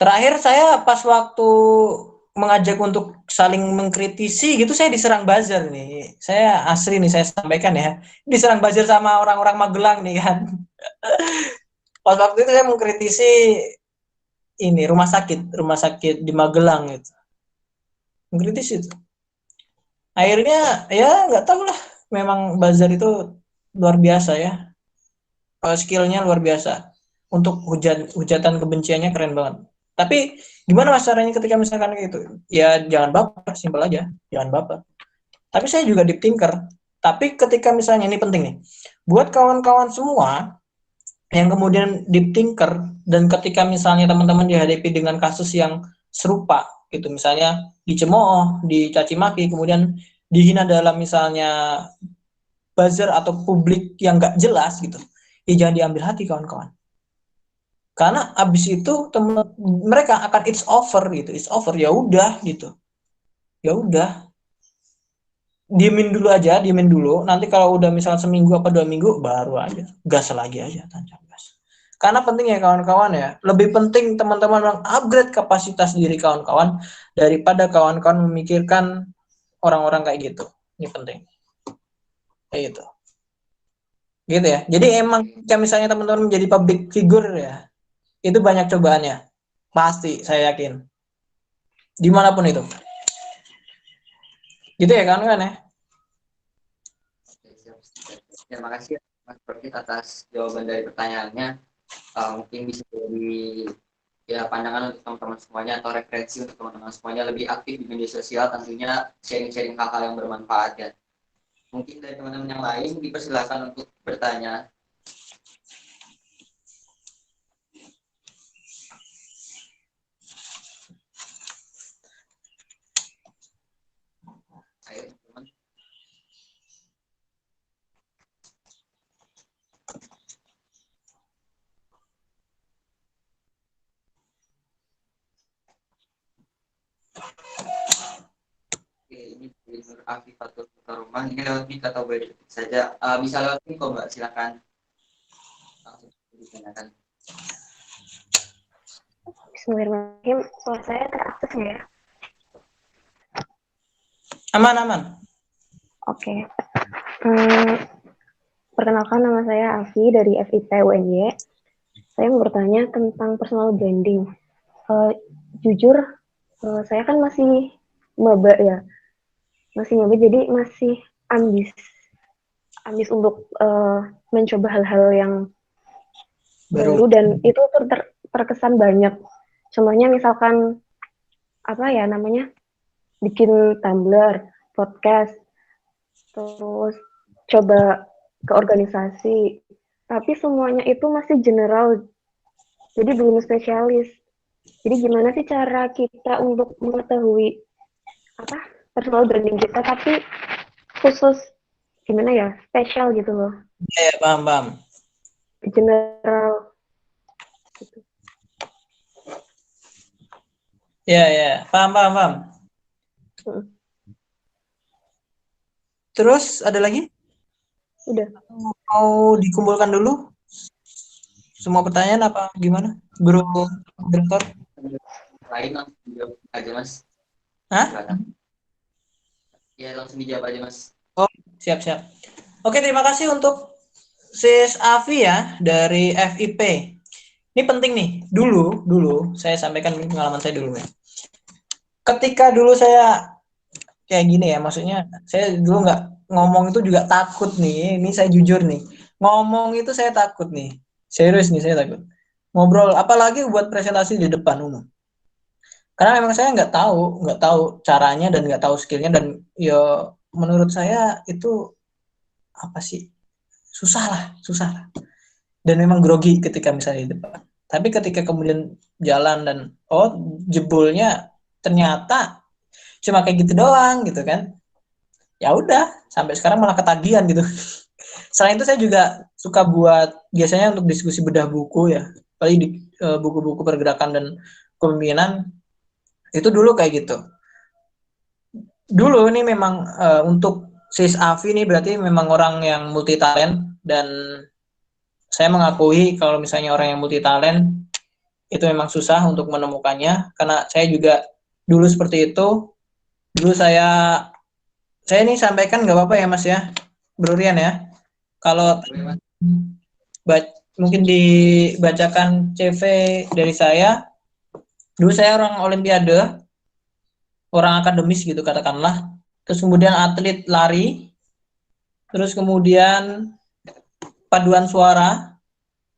Terakhir saya pas waktu mengajak untuk saling mengkritisi gitu saya diserang buzzer nih. Saya asli nih saya sampaikan ya. Diserang buzzer sama orang-orang Magelang nih kan. Pas waktu itu saya mengkritisi ini rumah sakit di Magelang gitu. Mengkritisi itu. Akhirnya ya nggak tahu lah. Memang buzzer itu luar biasa ya. Skillnya luar biasa. Untuk hujatan kebenciannya keren banget. Tapi gimana mas caranya ketika misalkan gitu? Ya jangan baper, simpel aja. Jangan baper. Tapi saya juga deep thinker. Tapi ketika misalnya ini penting nih. Buat kawan-kawan semua yang kemudian deep thinker dan ketika misalnya teman-teman dihadapi dengan kasus yang serupa gitu misalnya dicemooh, dicaci maki, kemudian dihina dalam misalnya buzzer atau publik yang nggak jelas gitu, ya jangan diambil hati kawan-kawan. Karena abis itu mereka akan it's over gitu, it's over ya udah gitu, ya udah diemin dulu. Nanti kalau udah misalnya seminggu apa 2 minggu baru aja gas lagi aja tancap gas. Karena penting ya kawan-kawan ya, lebih penting teman-teman mengupgrade kapasitas diri kawan-kawan daripada kawan-kawan memikirkan orang-orang kayak gitu. Ini penting. Kayak gitu. Gitu ya. Jadi emang kayak misalnya teman-teman menjadi public figure ya, itu banyak cobaannya. Pasti, saya yakin. Dimanapun itu. Gitu ya kawan-kawan ya. Terima kasih Mas Profit atas jawaban dari pertanyaannya. Mungkin bisa jadi ya pandangan untuk teman-teman semuanya atau referensi untuk teman-teman semuanya lebih aktif di media sosial, tentunya sharing-sharing hal-hal yang bermanfaat ya. Mungkin dari teman-teman yang lain dipersilakan untuk bertanya. Ayo, teman. Oke, ini Nur Afifatul Rumah. Ini lewat mic atau by saja. Bisa lewat mic kok Mbak, silakan. Langsung ditanyakan. Bismillahirrahmanirrahim. Suara saya teraktif ya? Aman. Oke. Perkenalkan nama saya Afi dari FIP UNY. Saya mau bertanya tentang personal branding. Jujur, saya kan masih maba ya. Masih maba, jadi masih ambis untuk mencoba hal-hal yang baru dan itu terkesan banyak. Contohnya misalkan apa ya namanya? Bikin Tumblr, podcast, terus coba ke organisasi, tapi semuanya itu masih general, jadi belum spesialis. Jadi gimana sih cara kita untuk mengetahui apa personal branding kita, tapi khusus gimana ya, spesial gitu loh, Ya, paham. general gitu. Ya, paham. Heeh. Terus ada lagi? Udah. Mau dikumpulkan dulu semua pertanyaan apa gimana, Bro Direktur? Lain langsung dijawab aja Mas. Hah? Silakan. Ya langsung dijawab aja Mas. Oh, siap. Oke, terima kasih untuk Sis Afi ya dari FIP. Ini penting nih. Dulu saya sampaikan pengalaman saya dulu ya. Ketika dulu saya kayak gini ya, maksudnya saya dulu nggak ngomong itu juga takut nih. Ini saya jujur nih. Ngomong itu saya takut nih. Serius nih saya takut. Ngobrol, apalagi buat presentasi di depan umum. Karena memang saya nggak tahu caranya dan nggak tahu skillnya, dan ya menurut saya itu apa sih, susah lah. Dan memang grogi ketika misalnya di depan. Tapi ketika kemudian jalan dan jebolnya ternyata cuma kayak gitu doang gitu kan. Ya udah, sampai sekarang malah ketagihan gitu. Selain itu saya juga suka buat biasanya untuk diskusi bedah buku ya. Paling di buku-buku pergerakan dan kepemimpinan itu dulu kayak gitu. Dulu ini memang untuk Sis Afi ini berarti memang orang yang multi talent, dan saya mengakui kalau misalnya orang yang multi talent itu memang susah untuk menemukannya, karena saya juga dulu seperti itu. Dulu saya ini sampaikan nggak apa-apa ya Mas ya, Bro Rian ya. Kalau mungkin dibacakan CV dari saya, dulu saya orang Olimpiade, orang akademis gitu katakanlah. Terus kemudian atlet lari, terus kemudian paduan suara,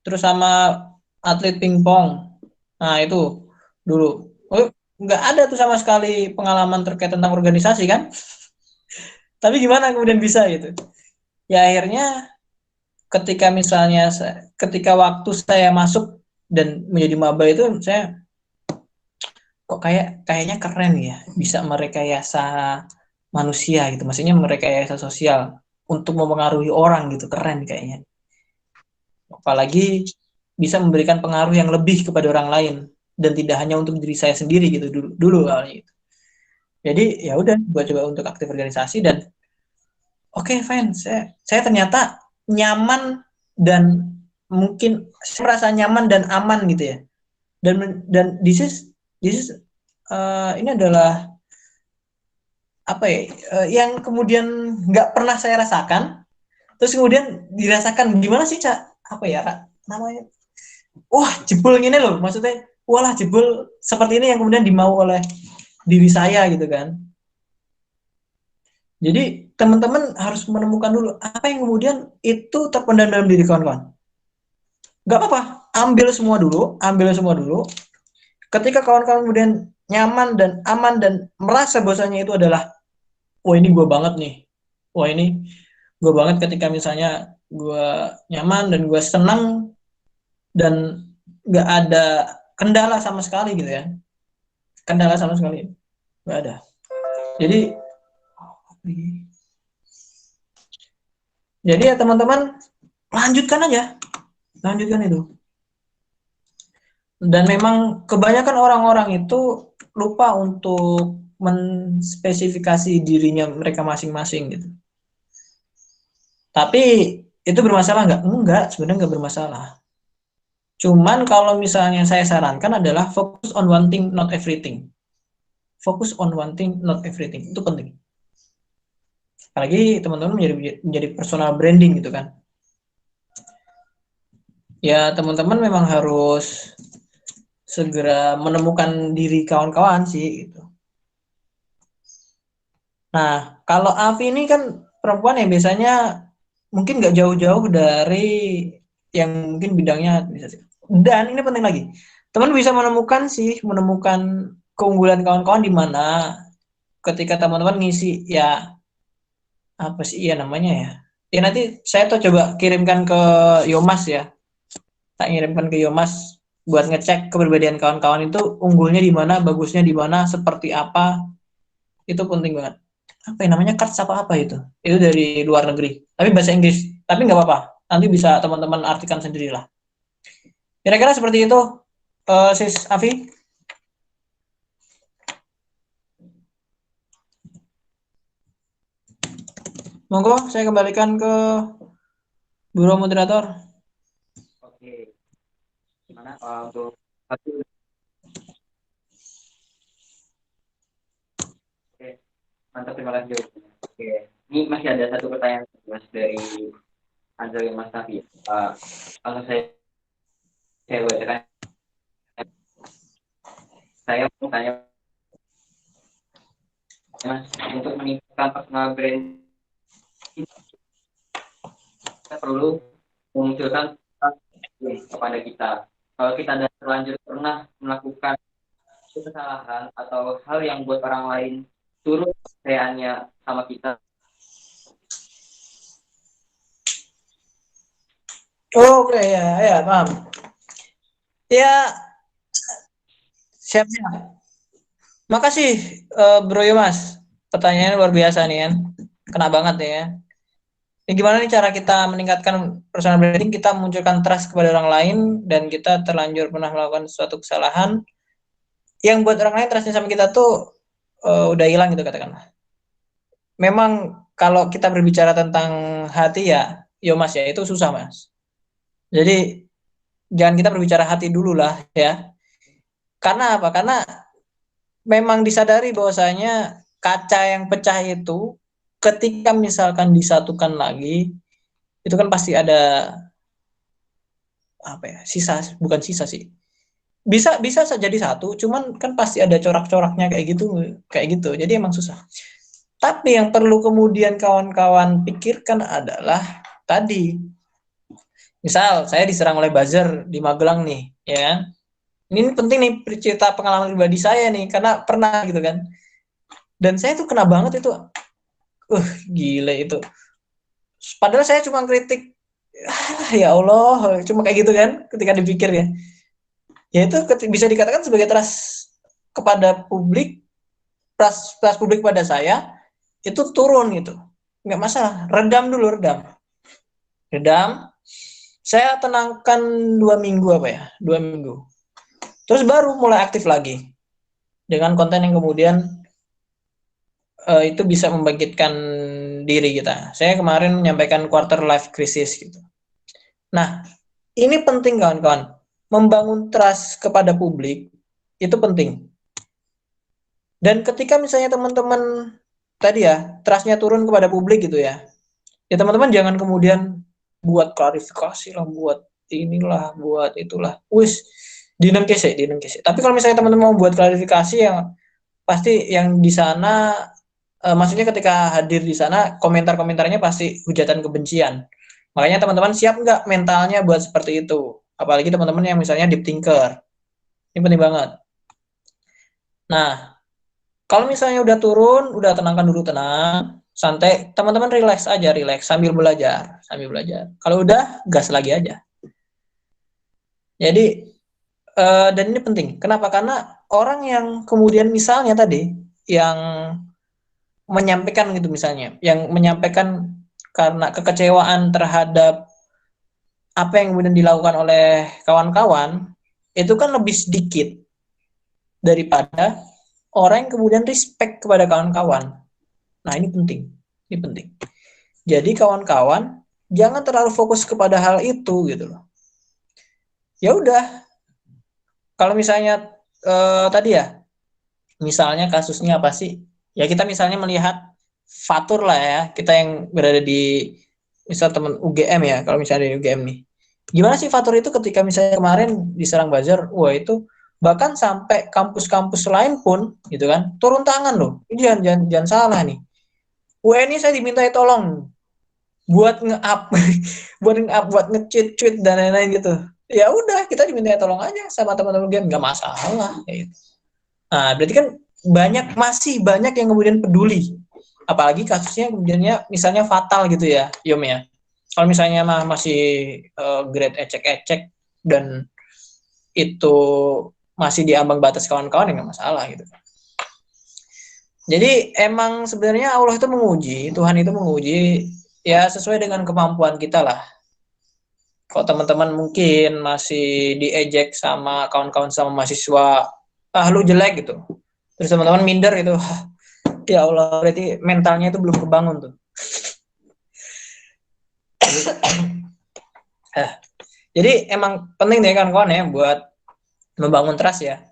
terus sama atlet pingpong. Nah itu dulu. Oh, nggak ada tuh sama sekali pengalaman terkait tentang organisasi kan? Tapi gimana kemudian bisa gitu? Ya akhirnya ketika waktu saya masuk dan menjadi maba itu, saya kok kayaknya keren ya, bisa merekayasa manusia gitu. Maksudnya merekayasa sosial untuk mempengaruhi orang gitu, keren kayaknya. Apalagi bisa memberikan pengaruh yang lebih kepada orang lain dan tidak hanya untuk diri saya sendiri gitu dulu awalnya gitu. Jadi ya udah, gua coba untuk aktif organisasi dan oke, fine. Saya ternyata nyaman, dan mungkin saya merasa nyaman dan aman gitu ya. Dan this is ini adalah apa ya, yang kemudian nggak pernah saya rasakan, terus kemudian dirasakan gimana sih, Cak? Apa ya namanya? Wah, jebol gini loh, maksudnya walah jebol seperti ini yang kemudian dimau oleh diri saya gitu kan. Jadi teman-teman harus menemukan dulu apa yang kemudian itu terpendam dalam diri kawan-kawan. Gak apa-apa, ambil semua dulu. Ketika kawan-kawan kemudian nyaman dan aman dan merasa bahwasanya itu adalah, wah ini gue banget nih, wah ini gue banget, ketika misalnya gue nyaman dan gue senang dan gak ada kendala sama sekali gitu ya, gak ada. Jadi ya teman-teman lanjutkan itu. Dan memang kebanyakan orang-orang itu lupa untuk menspesifikasi dirinya mereka masing-masing gitu. Tapi itu bermasalah nggak? Enggak, sebenarnya nggak bermasalah. Cuman kalau misalnya saya sarankan adalah fokus on one thing, not everything. Fokus on one thing, not everything. Itu penting. Apalagi teman-teman menjadi personal branding gitu kan. Ya teman-teman memang harus segera menemukan diri kawan-kawan sih gitu. Nah, kalau Avi ini kan perempuan yang biasanya mungkin nggak jauh-jauh dari yang mungkin bidangnya bisa sih. Dan ini penting lagi, teman bisa menemukan keunggulan kawan-kawan di mana ketika teman-teman ngisi ya apa sih ya namanya ya? Ya nanti saya tuh coba kirimkan ke Yomas ya. Tak kirimkan ke Yomas buat ngecek keberbedaan kawan-kawan itu unggulnya di mana, bagusnya di mana, seperti apa. Itu penting banget. Apa yang namanya cards apa itu? Itu dari luar negeri. Tapi bahasa Inggris. Tapi nggak apa-apa. Nanti bisa teman-teman artikan sendirilah. Kira-kira seperti itu, Sis Afi. Monggo, saya kembalikan ke Buro Moderator. Oke, gimana untuk satu? Oke, mantap, terima kasih. Oke, ini masih ada satu pertanyaan Mas dari Anjali Mas Nafi. Langsung saya bacakan. Saya mau tanya Mas, untuk meningkatkan personal brand kita perlu memunculkan kepada kita. Kalau kita ada terlanjur pernah melakukan kesalahan atau hal yang buat orang lain turut kepercayaannya sama kita. Oke, ya, paham. Ya, siap. Makasih, Bro Yomas. Pertanyaannya luar biasa nih kan. Kena banget ya. Ini gimana nih cara kita meningkatkan personal branding, kita munculkan trust kepada orang lain, dan kita terlanjur pernah melakukan suatu kesalahan yang buat orang lain trustnya sama kita tuh udah hilang gitu katakanlah. Memang kalau kita berbicara tentang hati ya, yo Mas ya, itu susah Mas. Jadi jangan kita berbicara hati dulu lah ya. Karena apa? Karena memang disadari bahwasanya kaca yang pecah itu ketika misalkan disatukan lagi, itu kan pasti ada apa ya? Bukan sisa sih. Bisa jadi satu, cuman kan pasti ada corak-coraknya kayak gitu. Jadi emang susah. Tapi yang perlu kemudian kawan-kawan pikirkan adalah tadi, misal saya diserang oleh buzzer di Magelang nih, ya kan? Ini penting nih cerita pengalaman pribadi saya nih, karena pernah gitu kan. Dan saya tuh kena banget itu, gile itu. Padahal saya cuma kritik, ya Allah, cuma kayak gitu kan, ketika dipikir ya. Ya itu bisa dikatakan sebagai trust kepada publik, trust publik pada saya, itu turun gitu. Nggak masalah, redam, saya tenangkan 2 minggu apa ya, 2 minggu. Terus baru mulai aktif lagi dengan konten yang kemudian itu bisa membangkitkan diri kita. Saya kemarin menyampaikan quarter life crisis gitu. Nah, ini penting kawan-kawan. Membangun trust kepada publik itu penting. Dan ketika misalnya teman-teman tadi ya, trustnya turun kepada publik gitu ya. Ya teman-teman jangan kemudian buat klarifikasi lah, buat inilah, buat itulah. Dinem kese. Tapi kalau misalnya teman-teman mau buat klarifikasi, yang pasti yang di sana maksudnya ketika hadir di sana komentar-komentarnya pasti hujatan kebencian. Makanya teman-teman siap nggak mentalnya buat seperti itu? Apalagi teman-teman yang misalnya deep thinker. Ini penting banget. Nah, kalau misalnya udah turun, udah tenangkan dulu, tenang, santai, teman-teman relax sambil belajar. Kalau udah gas lagi aja. Jadi dan ini penting. Kenapa? Karena orang yang kemudian misalnya tadi yang menyampaikan gitu misalnya, yang menyampaikan karena kekecewaan terhadap apa yang kemudian dilakukan oleh kawan-kawan, itu kan lebih sedikit daripada orang yang kemudian respect kepada kawan-kawan. Nah, ini penting. Jadi kawan-kawan jangan terlalu fokus kepada hal itu gitu loh. Ya udah. Kalau misalnya tadi ya, misalnya kasusnya apa sih? Ya kita misalnya melihat Fatur lah ya, kita yang berada di misal teman UGM ya, kalau misalnya di UGM nih. Gimana sih Fatur itu ketika misalnya kemarin diserang buzzer, wah itu bahkan sampai kampus-kampus lain pun gitu kan turun tangan loh. Ini jangan salah nih. UN ini saya diminta tolong buat nge-up buat nge-tweet dan lain-lain gitu. Ya udah, kita diminta tolong aja sama teman-teman game, nggak masalah gitu. Nah, berarti kan masih banyak yang kemudian peduli apalagi kasusnya kemudiannya misalnya fatal gitu ya, Yom ya. Kalau misalnya masih grade ecek-ecek dan itu masih di ambang batas kawan-kawan ya nggak masalah gitu. Jadi emang sebenarnya Allah itu menguji, Tuhan itu menguji ya sesuai dengan kemampuan kita lah. Kalau teman-teman mungkin masih diejek sama kawan-kawan sama mahasiswa, lu jelek gitu. Terus teman-teman minder gitu, ya Allah berarti mentalnya itu belum kebangun tuh. Jadi emang penting deh kawan-kawan ya buat membangun trust ya.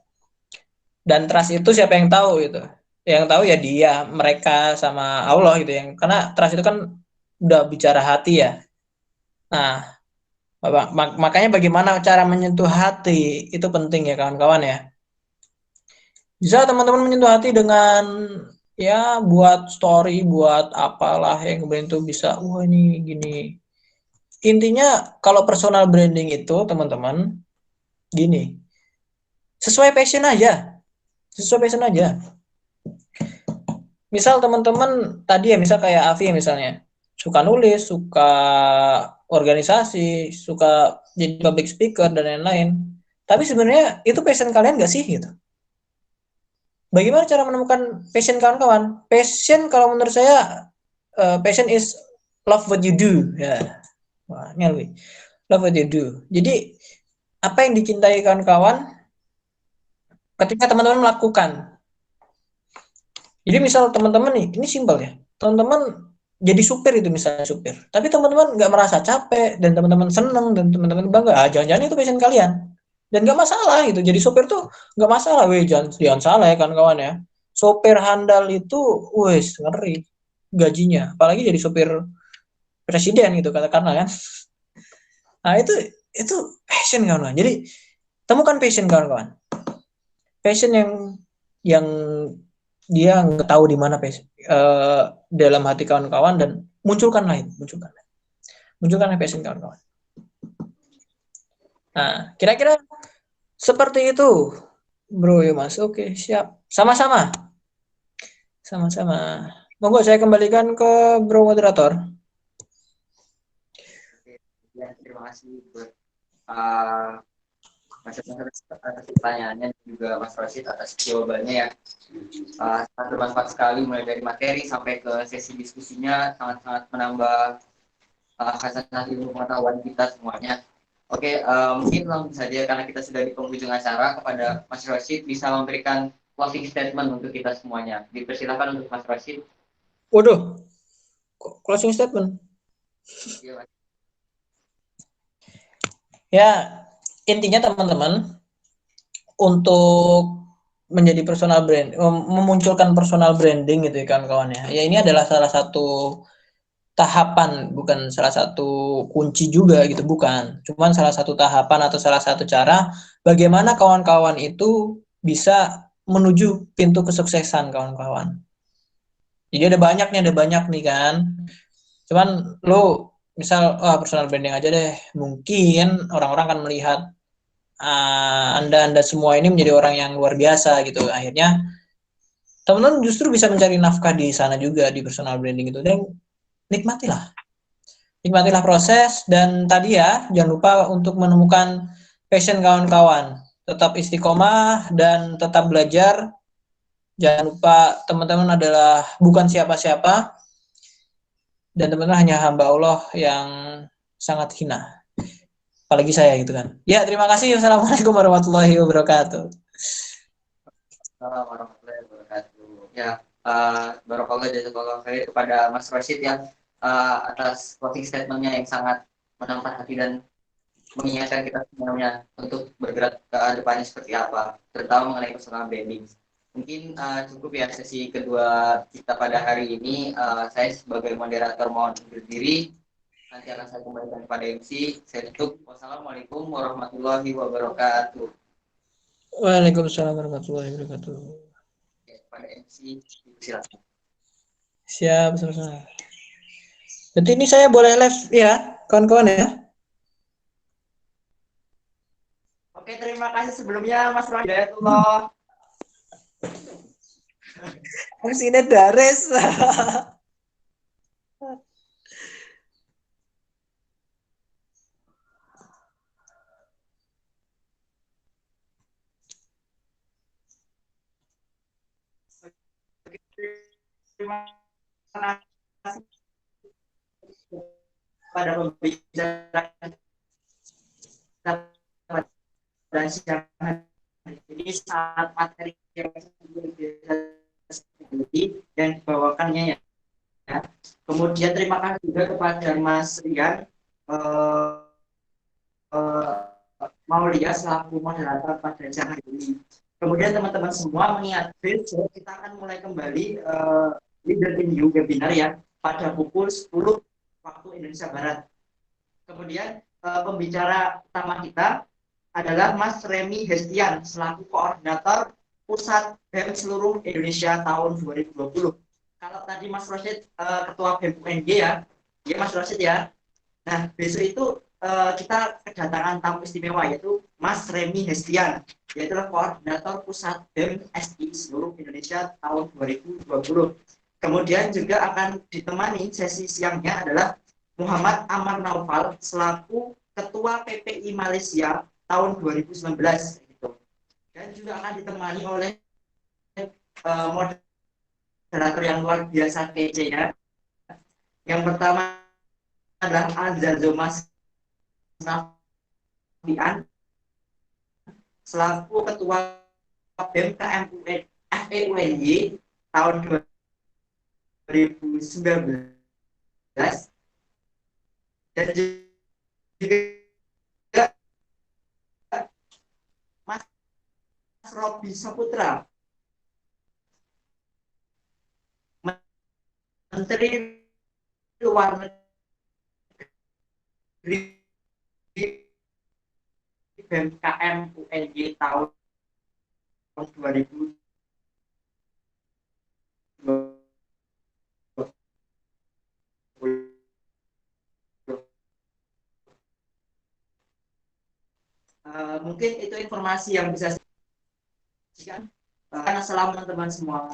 Dan trust itu siapa yang tahu gitu. Yang tahu ya dia, mereka sama Allah gitu yang karena trust itu kan udah bicara hati ya. Nah, makanya bagaimana cara menyentuh hati itu penting ya kawan-kawan ya. Bisa teman-teman menyentuh hati dengan ya buat story, buat apalah yang kemudian itu bisa, wah ini gini. Intinya kalau personal branding itu teman-teman gini, sesuai passion aja, sesuai passion aja. Misal teman-teman tadi ya, misal kayak Avi misalnya, suka nulis, suka organisasi, suka jadi public speaker dan lain-lain. Tapi sebenarnya itu passion kalian nggak sih gitu? Bagaimana cara menemukan passion kawan-kawan? Passion kalau menurut saya, passion is love what you do. Ya, wah, ngelwi. Love what you do. Jadi apa yang dicintai kawan-kawan ketika teman-teman melakukan. Jadi misal teman-teman nih, ini simpel ya. Teman-teman jadi supir itu misalnya supir. Tapi teman-teman nggak merasa capek dan teman-teman seneng dan teman-teman bangga. Jangan-jangan itu passion kalian. Dan nggak masalah gitu. Jadi supir tuh nggak masalah. Weh, jangan salah ya kawan-kawan ya. Sopir handal itu, wes ngeri gajinya. Apalagi jadi sopir presiden gitu katakanlah kan. Nah itu passion kawan-kawan. Jadi temukan passion kawan-kawan. Passion yang dia nggak tahu di mana dalam hati kawan-kawan dan munculkanlah passion kawan-kawan. Nah, kira-kira seperti itu, bro ya mas. Oke, siap. Sama-sama. Monggo saya kembalikan ke bro moderator. Ya, terima kasih buat atas pertanyaannya dan juga Mas Rashid atas jawabannya ya. Sangat bermanfaat sekali mulai dari materi sampai ke sesi diskusinya, sangat-sangat menambah khazanah ilmu pengetahuan kita semuanya. Oke, mungkin langsung saja karena kita sudah di penghujung acara, kepada Mas Rashid bisa memberikan closing statement untuk kita semuanya. Dipersilakan untuk Mas Rashid. Waduh, closing statement. Ya, Mas. Ya, intinya teman-teman untuk menjadi personal brand, memunculkan personal branding gitu ya kawan-kawan ya. Ya ini adalah salah satu tahapan, bukan salah satu kunci juga gitu, bukan. Cuman salah satu tahapan atau salah satu cara bagaimana kawan-kawan itu bisa menuju pintu kesuksesan kawan-kawan. Jadi ada banyak nih kan. Cuman lo misal personal branding aja deh, mungkin orang-orang akan melihat Anda semua ini menjadi orang yang luar biasa gitu. Akhirnya teman-teman justru bisa mencari nafkah di sana juga di personal branding itu, dan nikmatilah proses. Dan tadi ya jangan lupa untuk menemukan passion kawan-kawan, tetap istiqomah dan tetap belajar. Jangan lupa teman-teman adalah bukan siapa-siapa dan teman-teman hanya hamba Allah yang sangat hina, apalagi saya gitu kan. Ya, terima kasih. Wassalamualaikum warahmatullahi wabarakatuh. Assalamualaikum warahmatullahi wabarakatuh. Ya, barakallah jazakallah khair kepada Mas Rashid ya, atas closing statement-nya yang sangat menambah hati dan mengingatkan kita semuanya untuk bergerak ke depannya seperti apa, terutama mengenai personal branding. Mungkin cukup ya sesi kedua kita pada hari ini. Saya sebagai moderator mohon undur diri. Nanti akan saya kembalikan kepada MC. Saya tutup. Wassalamualaikum warahmatullahi wabarakatuh. Waalaikumsalam warahmatullahi wabarakatuh. Kepada MC, silakan. Siap, selesai. Berarti ini saya boleh live ya, kawan-kawan ya? Oke, terima kasih sebelumnya Mas Hidayatullah. MC-nya Dares. Terima kasih pada pembicara dan siang ini saat materi yang yang dibawakannya ya. Kemudian terima kasih juga kepada Mas Rian Maulia selaku moderator pada siang hari ini. Kemudian teman-teman semua mengingat besok kita akan mulai kembali Leader in You webinar ya pada pukul 10 waktu Indonesia Barat. Kemudian pembicara utama kita adalah Mas Remi Hestian selaku koordinator Pusat BEM seluruh Indonesia tahun 2020. Kalau tadi Mas Rosid ketua BEM UNG ya Mas Rosid ya. Nah besok itu kita kedatangan tamu istimewa yaitu Mas Remi Hestian, yaitu koordinator Pusat BEM SI seluruh Indonesia tahun 2020. Kemudian juga akan ditemani sesi siangnya adalah Muhammad Amar Naufal selaku Ketua PPI Malaysia tahun 2019 gitu. Dan juga akan ditemani oleh moderator yang luar biasa kece-nya. Yang pertama adalah Azazo Mas Nafian selaku Ketua BEM KMUN FEUNY tahun 2019 dan juga Mas Robi Saputra Menteri Luar Negeri BMKM UNY tahun 2020. Mungkin itu informasi yang bisa saya sampaikan. Assalamualaikum teman-teman semua.